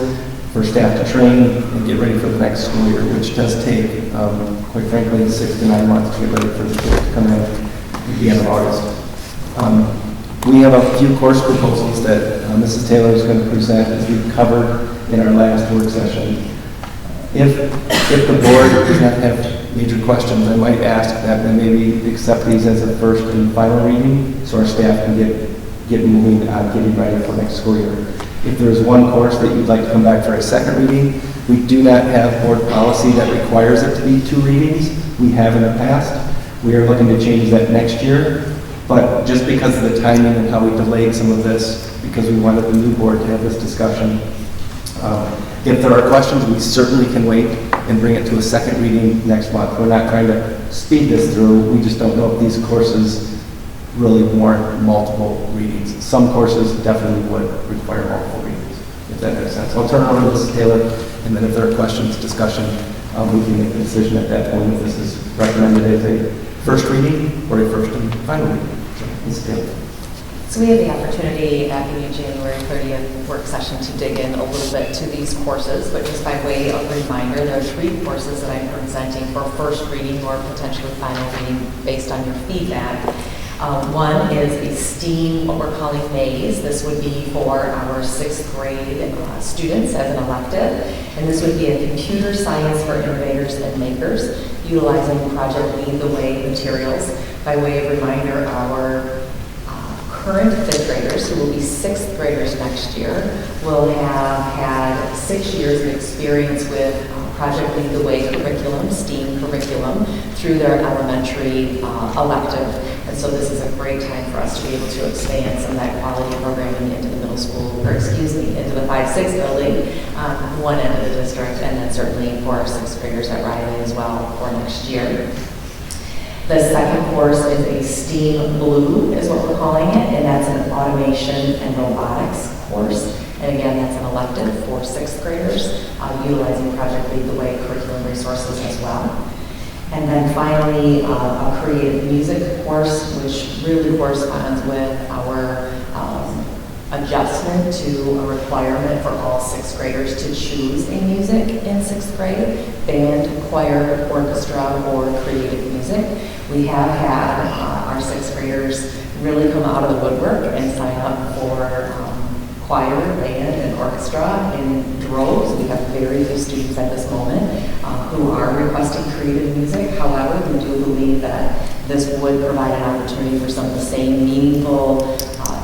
for staff to train and get ready for the next school year, which does take, quite frankly, 6 to 9 months to get ready for the kids to come in at the end of August. We have a few course proposals that Mrs. Taylor is going to present, as we covered in our last work session. If the board does not have major questions, I might ask that we maybe accept these as a first and final reading, so our staff can get moving on getting ready for next school year. If there is one course that you'd like to come back for a second reading, we do not have board policy that requires it to be 2 readings. We have in the past. We are looking to change that next year. But just because of the timing and how we delayed some of this, because we wanted the new board to have this discussion, if there are questions, we certainly can wait and bring it to a second reading next month. We're not trying to speed this through. We just don't know if these courses really warrant multiple readings. Some courses definitely would require multiple readings, if that makes sense. I'll turn it over to Mrs. Taylor, and then if there are questions, discussion, we can make a decision at that point if this is recommended as a first reading or a first and final reading. Mrs. Taylor. So we had the opportunity at the January 30th work session to dig in a little bit to these courses, but just by way of reminder, there are 3 courses that I'm presenting for first reading or potentially final reading based on your feedback. One is a STEAM, what we're calling Maze. This would be for our 6th grade students as an elective, and this would be a computer science for innovators and makers, utilizing Project Lead the Way materials. By way of reminder, our current 5th graders, who will be 6th graders next year, will have had 6 years of experience with Project Lead the Way curriculum, STEAM curriculum, through their elementary elective. And so this is a great time for us to be able to expand some of that quality programming into the middle school, or excuse me, into the 5-6 building, one end of the district, and then certainly for our 6th graders at Riley as well for next year. The second course is a STEAM Blue, is what we're calling it, and that's an automation and robotics course. And again, that's an elective for 6th graders, utilizing Project Lead the Way curriculum resources as well. And then finally, a creative music course, which really corresponds with our adjustment to a requirement for all 6th graders to choose a music in 6th grade, band, choir, orchestra, or creative music. We have had our 6th graders really come out of the woodwork and sign up for choir, band, and orchestra in droves. We have very few students at this moment who are requesting creative music. However, we do believe that this would provide an opportunity for some of the same meaningful,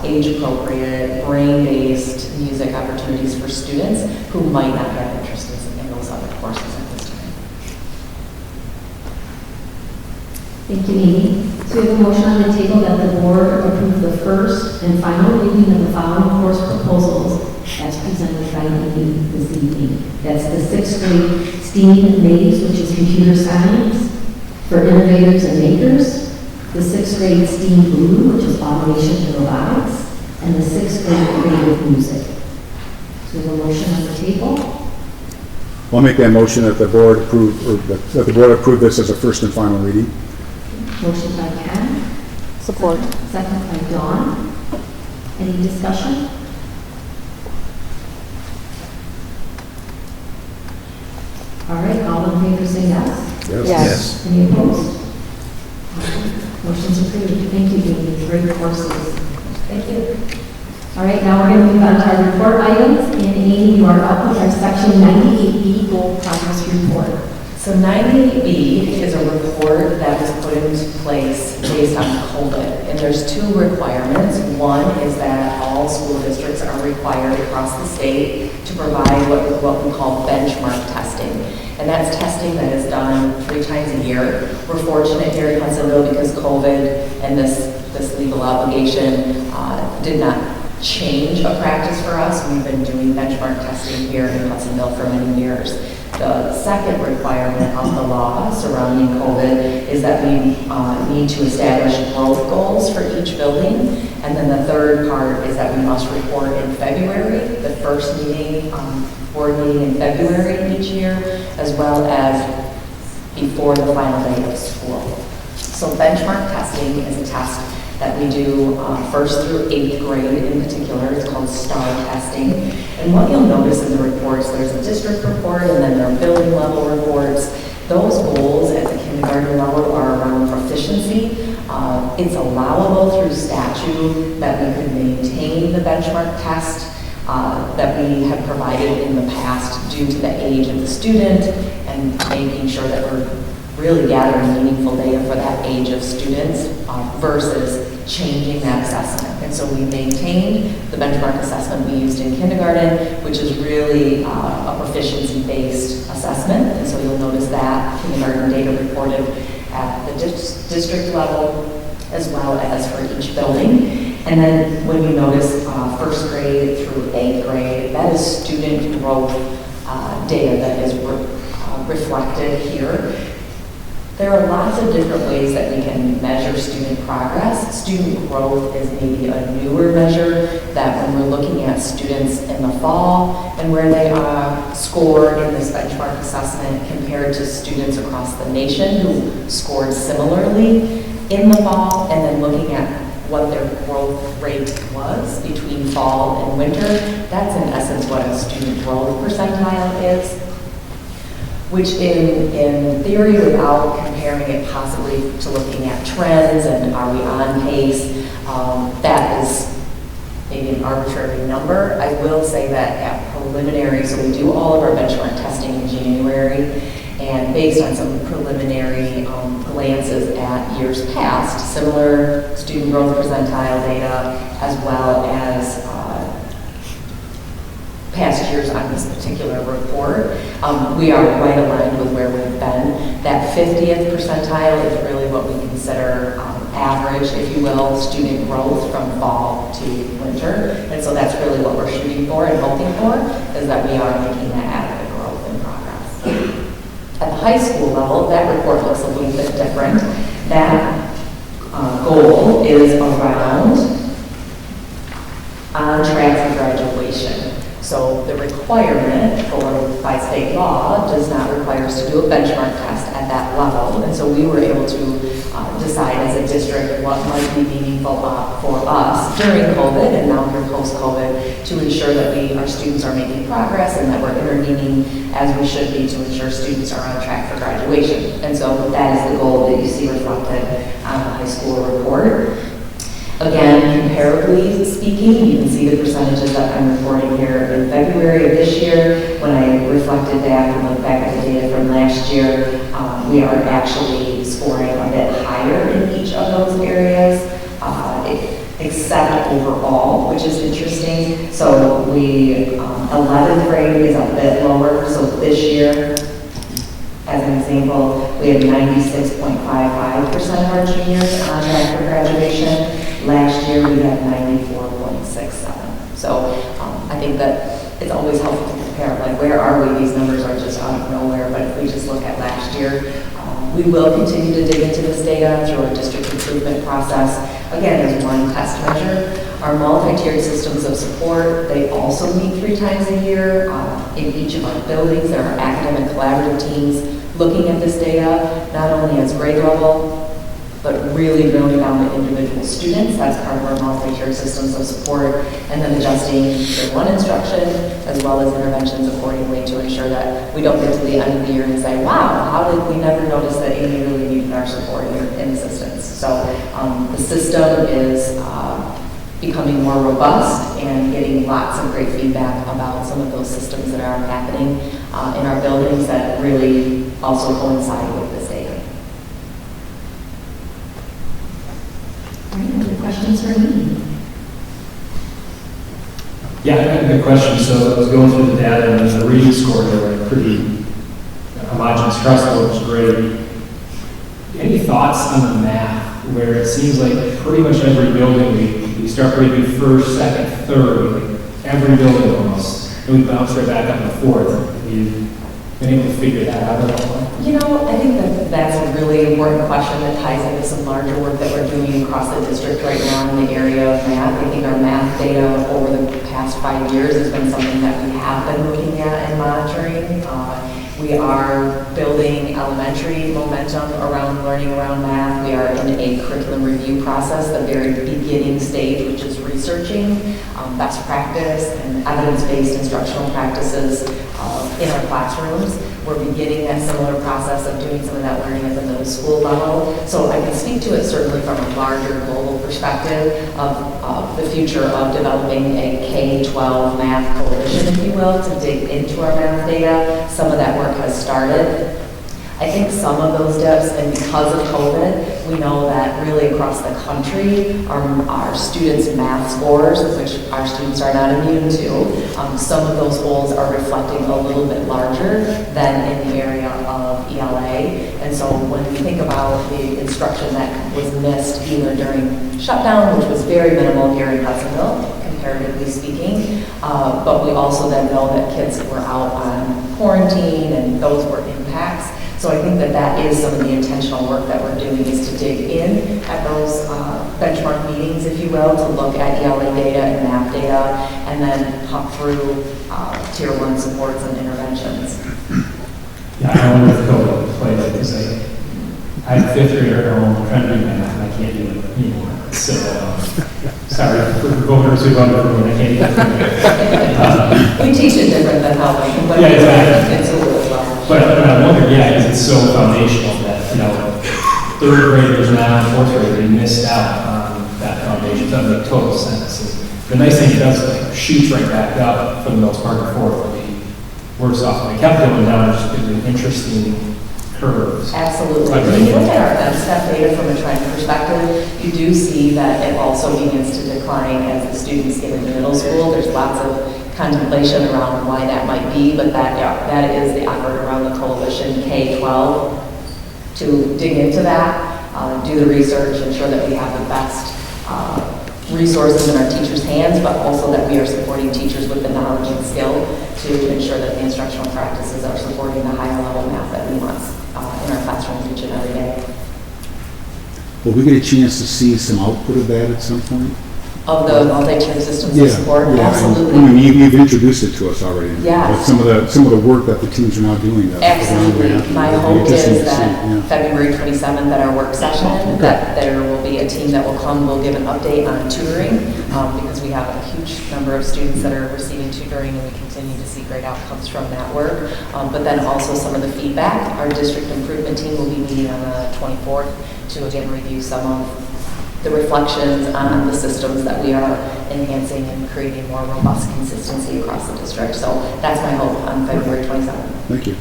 age-appropriate, brain-based music opportunities for students who might not have interest in those other courses at this time. Thank you, Amy. So we have a motion on the table that the board approve the first and final reading of the following course proposals as presented by Amy this evening. That's the 6th grade STEAM Maze, which is computer science for innovators and makers, the 6th grade STEAM Blue, which is automation and robotics, and the 6th grade creative music. So we have a motion on the table. I'll make that motion that the board approve, or that the board approve this as a first and final reading. Motion by Ken. Support. Second by Dawn. Any discussion? All right, all in favor say yes. Yes. Any opposed? Motion's approved. Thank you, Amy. Great courses. Thank you. All right, now we're going to move on to our report items. And Amy, you are up with our section 98B goal progress report. So 98B is a report that was put into place based on COVID. And there's 2 requirements. One is that all school districts are required across the state to provide what we call benchmark testing. And that's testing that is done 3 times a year. We're fortunate here in Hudsonville because COVID and this legal obligation did not change a practice for us. We've been doing benchmark testing here in Hudsonville for many years. The second requirement of the law surrounding COVID is that we need to establish growth goals for each building. And then the third part is that we must report in February, the first meeting, board meeting in February each year, as well as before the final day of school. So benchmark testing is a test that we do first through 8th grade in particular. It's called STAR testing. And what you'll notice in the reports, there's a district report and then there are building level reports. Those goals at the kindergarten level are around proficiency. It's allowable through statute that we could maintain the benchmark test that we have provided in the past due to the age of the student and making sure that we're really gathering meaningful data for that age of students versus changing that assessment. And so we maintained the benchmark assessment we used in kindergarten, which is really a proficiency-based assessment. And so you'll notice that kindergarten data reported at the district level as well as for each building. And then when you notice 1st grade through 8th grade, that is student growth data that is reflected here. There are lots of different ways that we can measure student progress. Student growth is maybe a newer measure that when we're looking at students in the fall and where they are scored in this benchmark assessment compared to students across the nation who scored similarly in the fall, and then looking at what their growth rate was between fall and winter, that's in essence what a student growth percentile is. Which in theory, without comparing it possibly to looking at trends and are we on pace, that is maybe an arbitrary number. I will say that at preliminary, so we do all of our benchmark testing in January, and based on some preliminary glances at years past, similar student growth percentile data, as well as past years on this particular report, we are right aligned with where we've been. That 50th percentile is really what we consider average, if you will, student growth from fall to winter. And so that's really what we're shooting for and hoping for, is that we are making that adequate growth in progress. At the high school level, that report looks a little bit different. That goal is around on track for graduation. So the requirement by state law does not require us to do a benchmark test at that level. And so we were able to decide as a district what might be meaningful for us during COVID and now here post-COVID to ensure that our students are making progress and that we're intervening as we should be to ensure students are on track for graduation. And so that is the goal that you see reflected on the high school report. Again, comparably speaking, you can see the percentages that I'm reporting here. In February of this year, when I reflected back and looked back at the data from last year, we are actually scoring a bit higher in each of those areas, except overall, which is interesting. So 11th grade is a bit lower. So this year, as an example, we have 96.55% of our juniors on track for graduation. Last year, we had 94.67. So I think that it's always helpful to compare, like where are we? These numbers are just out of nowhere, but if we just look at last year, we will continue to dig into this data through our district improvement process. Again, as one test measure. Our multi-tiered systems of support, they also meet 3 times a year. In each of our buildings, there are academic collaborative teams looking at this data, not only as grade level, but really drilling down to individual students. That's part of our multi-tiered systems of support, and then adjusting their one instruction as well as interventions accordingly to ensure that we don't get to the end of the year and say, wow, how did we never notice that Amy really needed our support and assistance? So the system is becoming more robust and getting lots of great feedback about some of those systems that are happening in our buildings that really also coincide with this data. All right, other questions for me? Yeah, I had a good question. So I was going through the data and the reading score, they were pretty homogeneous across the board, which is great. Any thoughts on the math, where it seems like pretty much every building we start grading first, second, third, like every building almost, and we bounce right back up to fourth. Have you been able to figure that out at all? You know, I think that that's a really important question that ties into some larger work that we're doing across the district right now in the area of math. I think our math data over the past 5 years has been something that we have been looking at and monitoring. We are building elementary momentum around learning around math. We are in a curriculum review process, the very beginning stage, which is researching best practice and evidence-based instructional practices in our classrooms. We're beginning that similar process of doing some of that learning at the middle school level. So I can speak to it certainly from a larger global perspective of the future of developing a K-12 math coalition, if you will, to dig into our math data. Some of that work has started. I think some of those dips, and because of COVID, we know that really across the country, our students' math scores, which our students are not immune to, some of those goals are reflecting a little bit larger than in the area of ELA. And so when we think about the instruction that was missed either during shutdown, which was very minimal here in Hudsonville, comparatively speaking, but we also then know that kids were out on quarantine and those were impacts. So I think that that is some of the intentional work that we're doing, is to dig in at those benchmark meetings, if you will, to look at ELA data and math data, and then pump through tier 1 supports and interventions. Yeah, I wonder if COVID played it, because I have a 5th grader at home trying to do math, and I can't do it anymore. So, sorry for voters who voted for me, I can't do it. We teach it different than how we can. Yeah, exactly. It's a little well. But I wonder, yeah, because it's so foundational that, 3rd graders now, 4th graders, missed out on that foundation. That makes total sense. And the nice thing it does, shoots right back up for the most part before the worse off. It kept going down, just an interesting curves. Absolutely. When you look at our MSTEP data from a trend perspective, you do see that it also begins to decline as the students get into middle school. There's lots of contemplation around why that might be, but that is the effort around the coalition K-12 to dig into that, do the research, ensure that we have the best resources in our teachers' hands, but also that we are supporting teachers with the knowledge and skill to ensure that the instructional practices are supporting the higher level math that we want in our classrooms each and every day. Will we get a chance to see some output of that at some point? Of the multi-tiered systems of support? Yeah. Absolutely. I mean, you've introduced it to us already. Yes. But some of the work that the teams are now doing. Absolutely. My hope is that February 27th at our work session, that there will be a team that will come, will give an update on tutoring, because we have a huge number of students that are receiving tutoring, and we continue to see great outcomes from that work. But then also some of the feedback. Our district improvement team will be meeting on the 24th to again review some of the reflections on the systems that we are enhancing and creating more robust consistency across the district. So that's my hope on February 27th. Thank you.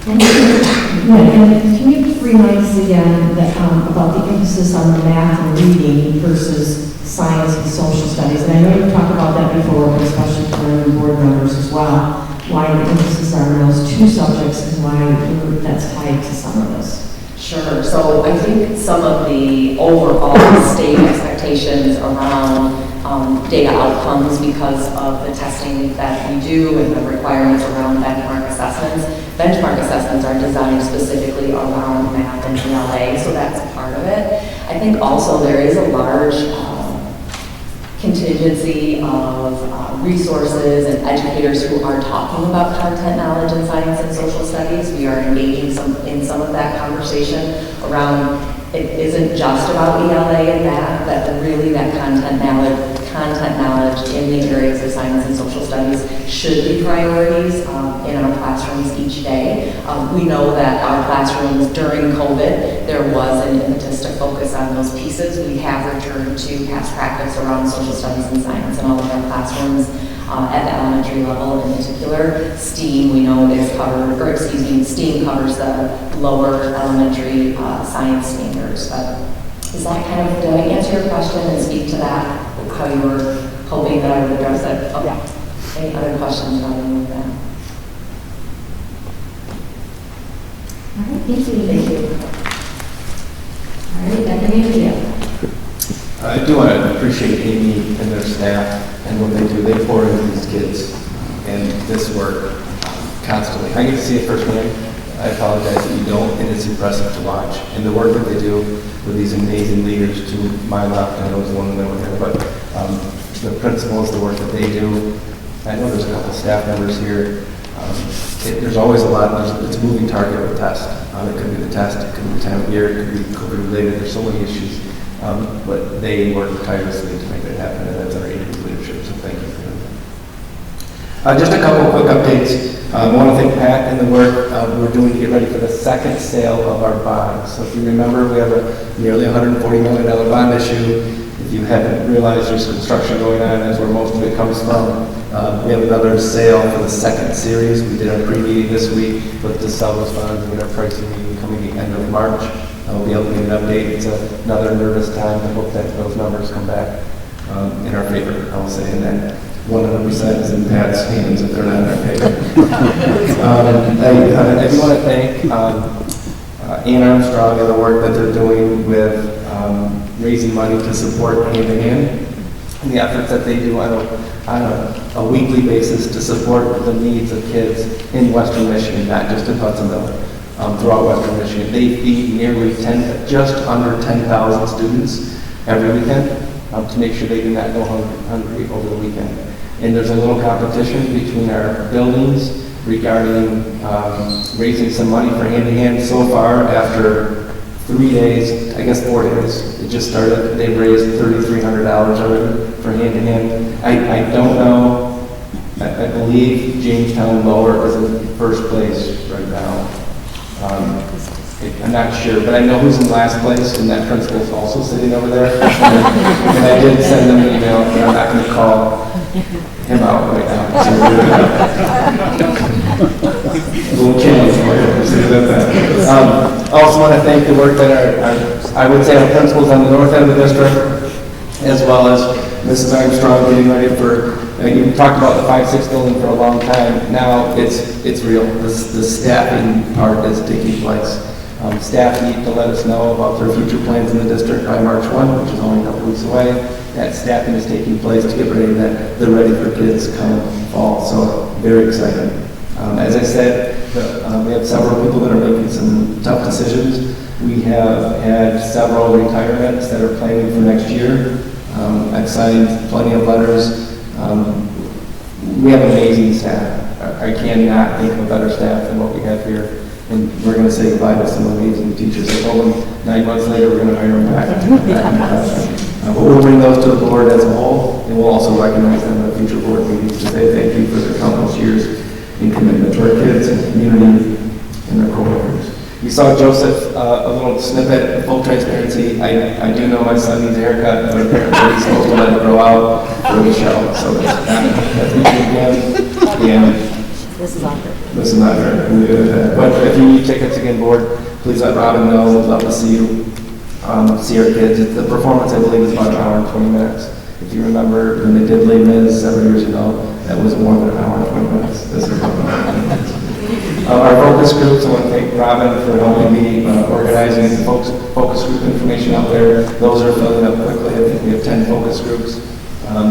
And can you remind us again that, about the emphasis on the math and reading versus science and social studies? And I know you've talked about that before, especially for new board members as well, why the emphasis are on those 2 subjects and why that's tied to some of this. Sure. So I think some of the overall state expectations around data outcomes because of the testing that we do and the requirements around benchmark assessments. Benchmark assessments are designed specifically around math and ELA, so that's a part of it. I think also there is a large contingency of resources and educators who are talking about content knowledge in science and social studies. We are engaging in some of that conversation around it isn't just about ELA and math, that really that content knowledge in the areas of science and social studies should be priorities in our classrooms each day. We know that our classrooms during COVID, there was an impetus to focus on those pieces. We have returned to past practice around social studies and science in all of our classrooms at the elementary level in particular. STEAM, we know, is covered, or excuse me, STEAM covers the lower elementary science standards. But is that kind of, did I answer your question and speak to that? How you were hoping that I would address it? Okay. Yeah. Any other questions about any of that? All right, thank you. Thank you. All right, Dr. I do want to appreciate Amy and their staff and what they do. They pour into these kids and this work constantly. I get to see it firsthand. I apologize that you don't, and it's impressive to watch. And the work that they do with these amazing leaders to my left, I know it's one of them over here, but the principals, the work that they do, I know there's a couple staff members here. There's always a lot, it's a moving target with tests. It could be the test, it could be the time of year, it could be COVID related, there's so many issues. But they work tirelessly to make that happen, and that's our agency leadership, so thank you for them. Just a couple of quick updates. I want to thank Pat and the work we're doing to get ready for the second sale of our bonds. So if you remember, we have a nearly $140 million bond issue. If you haven't realized, there's construction going on, that's where most of it comes from. We have another sale for the second series. We did our pre-meeting this week, but to sell those bonds, we have our pricing meeting coming the end of March. We'll be able to get an update. It's another nervous time. I hope that those numbers come back in our favor, I will say, and then 100% is in Pat's hands if they're not in our favor. I do want to thank Ann Armstrong and the work that they're doing with raising money to support Hand in Hand and the efforts that they do on a weekly basis to support the needs of kids in Western Michigan, not just in Hudsonville, throughout Western Michigan. They feed nearly just under 10,000 students every weekend to make sure they do not go hungry over the weekend. And there's a little competition between our buildings regarding raising some money for Hand in Hand. So far, after 3 days, I guess 4 days, it just started, they've raised $3,300 already for Hand in Hand. I don't know, I believe Jamestown Lower is in first place right now. I'm not sure, but I know who's in last place, and that principal is also sitting over there. And I did send them an email, and I'm not going to call him out right now. A little challenge for you. I also want to thank the work that I would say our principals on the north end of the district, as well as Mrs. Armstrong getting ready for, you talked about the 5-6 building for a long time. Now it's real. The staffing part is taking place. Staff need to let us know about their future plans in the district by March 1, which is only a couple weeks away. That staffing is taking place to get ready, that they're ready for kids come fall. So very exciting. As I said, we have several people that are making some tough decisions. We have had several retirements that are planning for next year. I've signed plenty of letters. We have amazing staff. I cannot think of a better staff than what we have here. And we're going to say goodbye to some amazing teachers. I told them 9 months later we're going to hire them back. But we'll bring those to the board as a whole, and we'll also recognize them at future board meetings to say thank you for their countless years in commitment to our kids and the community and their coworkers. You saw Joseph, a little snippet of full transparency. I do know my son needs a haircut, but apparently he's supposed to let it grow out for the show. So that's me again. And this is Andre. This is not her. But if you need tickets again, board, please let Robin know. We'd love to see you, see our kids. The performance, I believe, is about an hour and 20 minutes. If you remember when they did Les Mis several years ago, that was more than an hour and 20 minutes. This is about an hour and 20 minutes. Our focus groups, I want to thank Robin for helping me organizing the focus group information out there. Those are filling up quickly. I think we have 10 focus groups.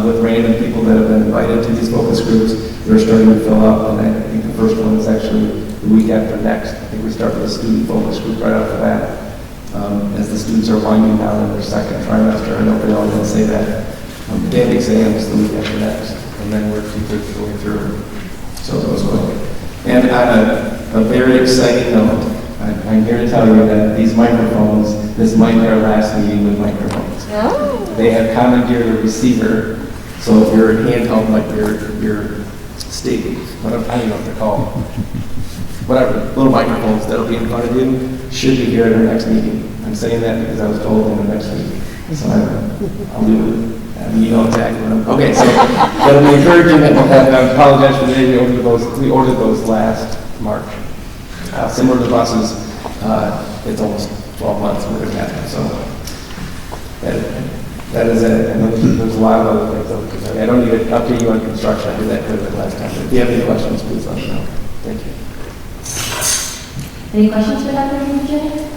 With random people that have been invited to these focus groups, they're starting to fill up, and I think the first one is actually the week after next. I think we start with a student focus group right after that. As the students are winding down in their second trimester, I know they all didn't say that. They have exams the week after next, and then we're 2/3 going through. So it goes well. And on a very exciting note, I'm here to tell you that these microphones, this might be our last meeting with microphones. Oh. They have commandeered a receiver, so if you're handheld like your state, whatever, I don't know what they're called, whatever, little microphones that'll be in front of you should be here at our next meeting. I'm saying that because I was told in the next meeting. So I'll do it. You know exactly what I'm, okay, so that'll be encouraging that we'll have, I apologize for the day we ordered those last March. Similar to buses, it's almost 12 months we're going to have, so that is it. And there's a lot of other things. I don't need to update you on construction. I did that good the last time. But if you have any questions, please let me know. Thank you. Any questions for Dr. Virginia?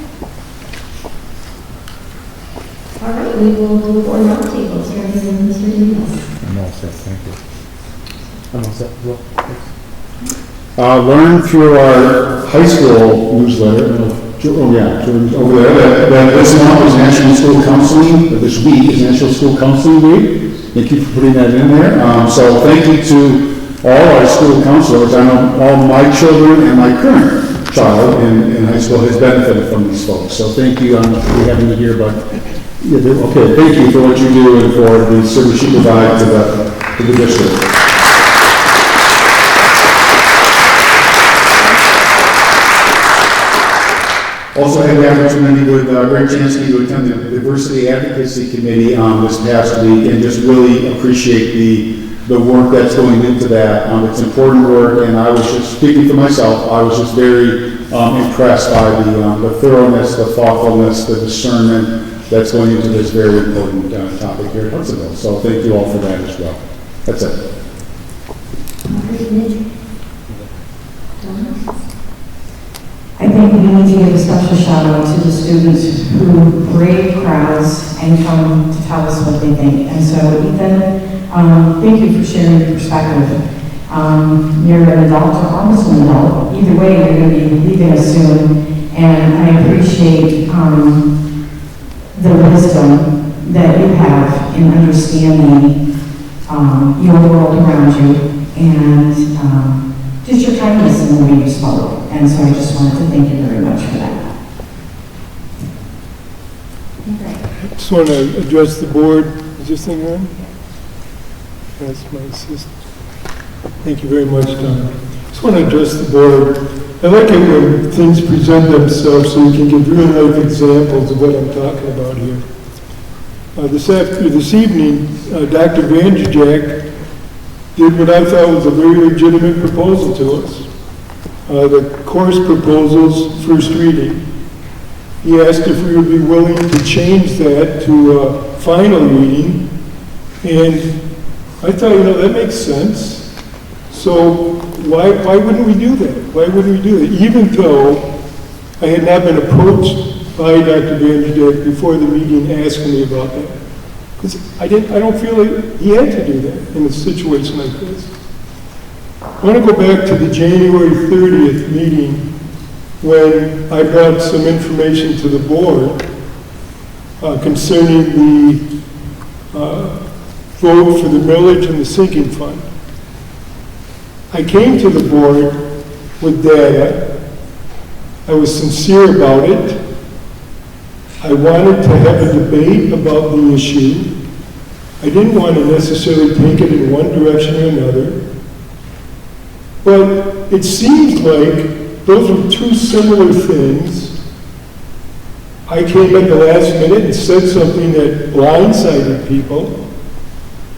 All right, we will go for roundtable, starting with Mr. Davis. I'm all set, thank you. I'm all set, learn through our high school newsletter, children's over there, that this month is National School Counseling, or this week is National School Counseling Week. Thank you for putting that in there. So thank you to all our school counselors, I know all my children and my current child in high school has benefited from these folks. So thank you for having me here, but, okay, thank you for what you do and for the service you provide to the district. Also had the opportunity with Greg Jansky to attend the Diversity Advocacy Committee this past week and just really appreciate the work that's going into that. It's important work, and I was just, speaking for myself, I was just very impressed by the thoroughness, the thoughtfulness, the discernment that's going into this very important topic here at Hudsonville. So thank you all for that as well. That's it. I think we need to give a special shout out to the students who brave crowds and come to tell us what they think. And so, Ethan, thank you for sharing your perspective. You're an adult or almost an adult. Either way, you're going to be leaving us soon. And I appreciate the wisdom that you have in understanding your world around you and just your kindness in the way you spoke. And so I just wanted to thank you very much for that. I just want to address the board. Is this thing on? That's my assistant. Thank you very much, Don. I just want to address the board. I like it when things present themselves so you can give real life examples of what I'm talking about here. This evening, Dr. Vanderjack did what I thought was a very legitimate proposal to us. The course proposals first reading. He asked if we would be willing to change that to a final reading, and I thought, that makes sense. So why wouldn't we do that? Why wouldn't we do that? Even though I had not been approached by Dr. Vanderjack before the meeting asking me about that. Because I don't feel like he had to do that in a situation like this. I want to go back to the January 30th meeting when I brought some information to the board concerning the vote for the millage and the sinking fund. I came to the board with data. I was sincere about it. I wanted to have a debate about the issue. I didn't want to necessarily take it in one direction or another. But it seems like those were two similar things. I came at the last minute and said something that blindsided people,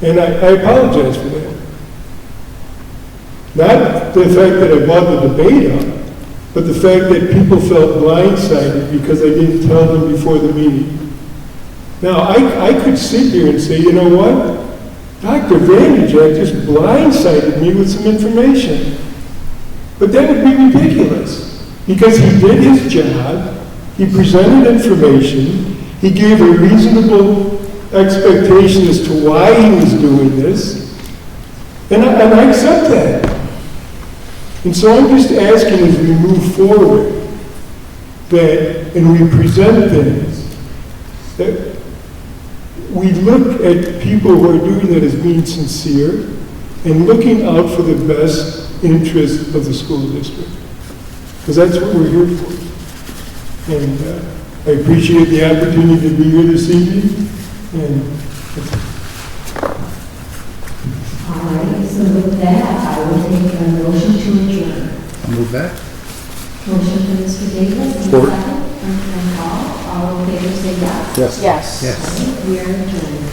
and I apologize for that. Not the fact that I brought the debate up, but the fact that people felt blindsided because I didn't tell them before the meeting. Now, I could sit here and say, you know what? Dr. Vanderjack just blindsided me with some information. But that would be ridiculous, because he did his job, he presented information, he gave a reasonable expectation as to why he was doing this, and I accept that. And so I'm just asking as we move forward and we present things, that we look at people who are doing that as being sincere and looking out for the best interest of the school district. Because that's what we're here for. And I appreciate the opportunity to be here this evening. And all right, so with that, I will take a motion to adjourn. I'll move that. Motion from Mr. Davis, and Support. second from Paul. All in favor say yes. Yes. Yes. Yes. We are adjourned.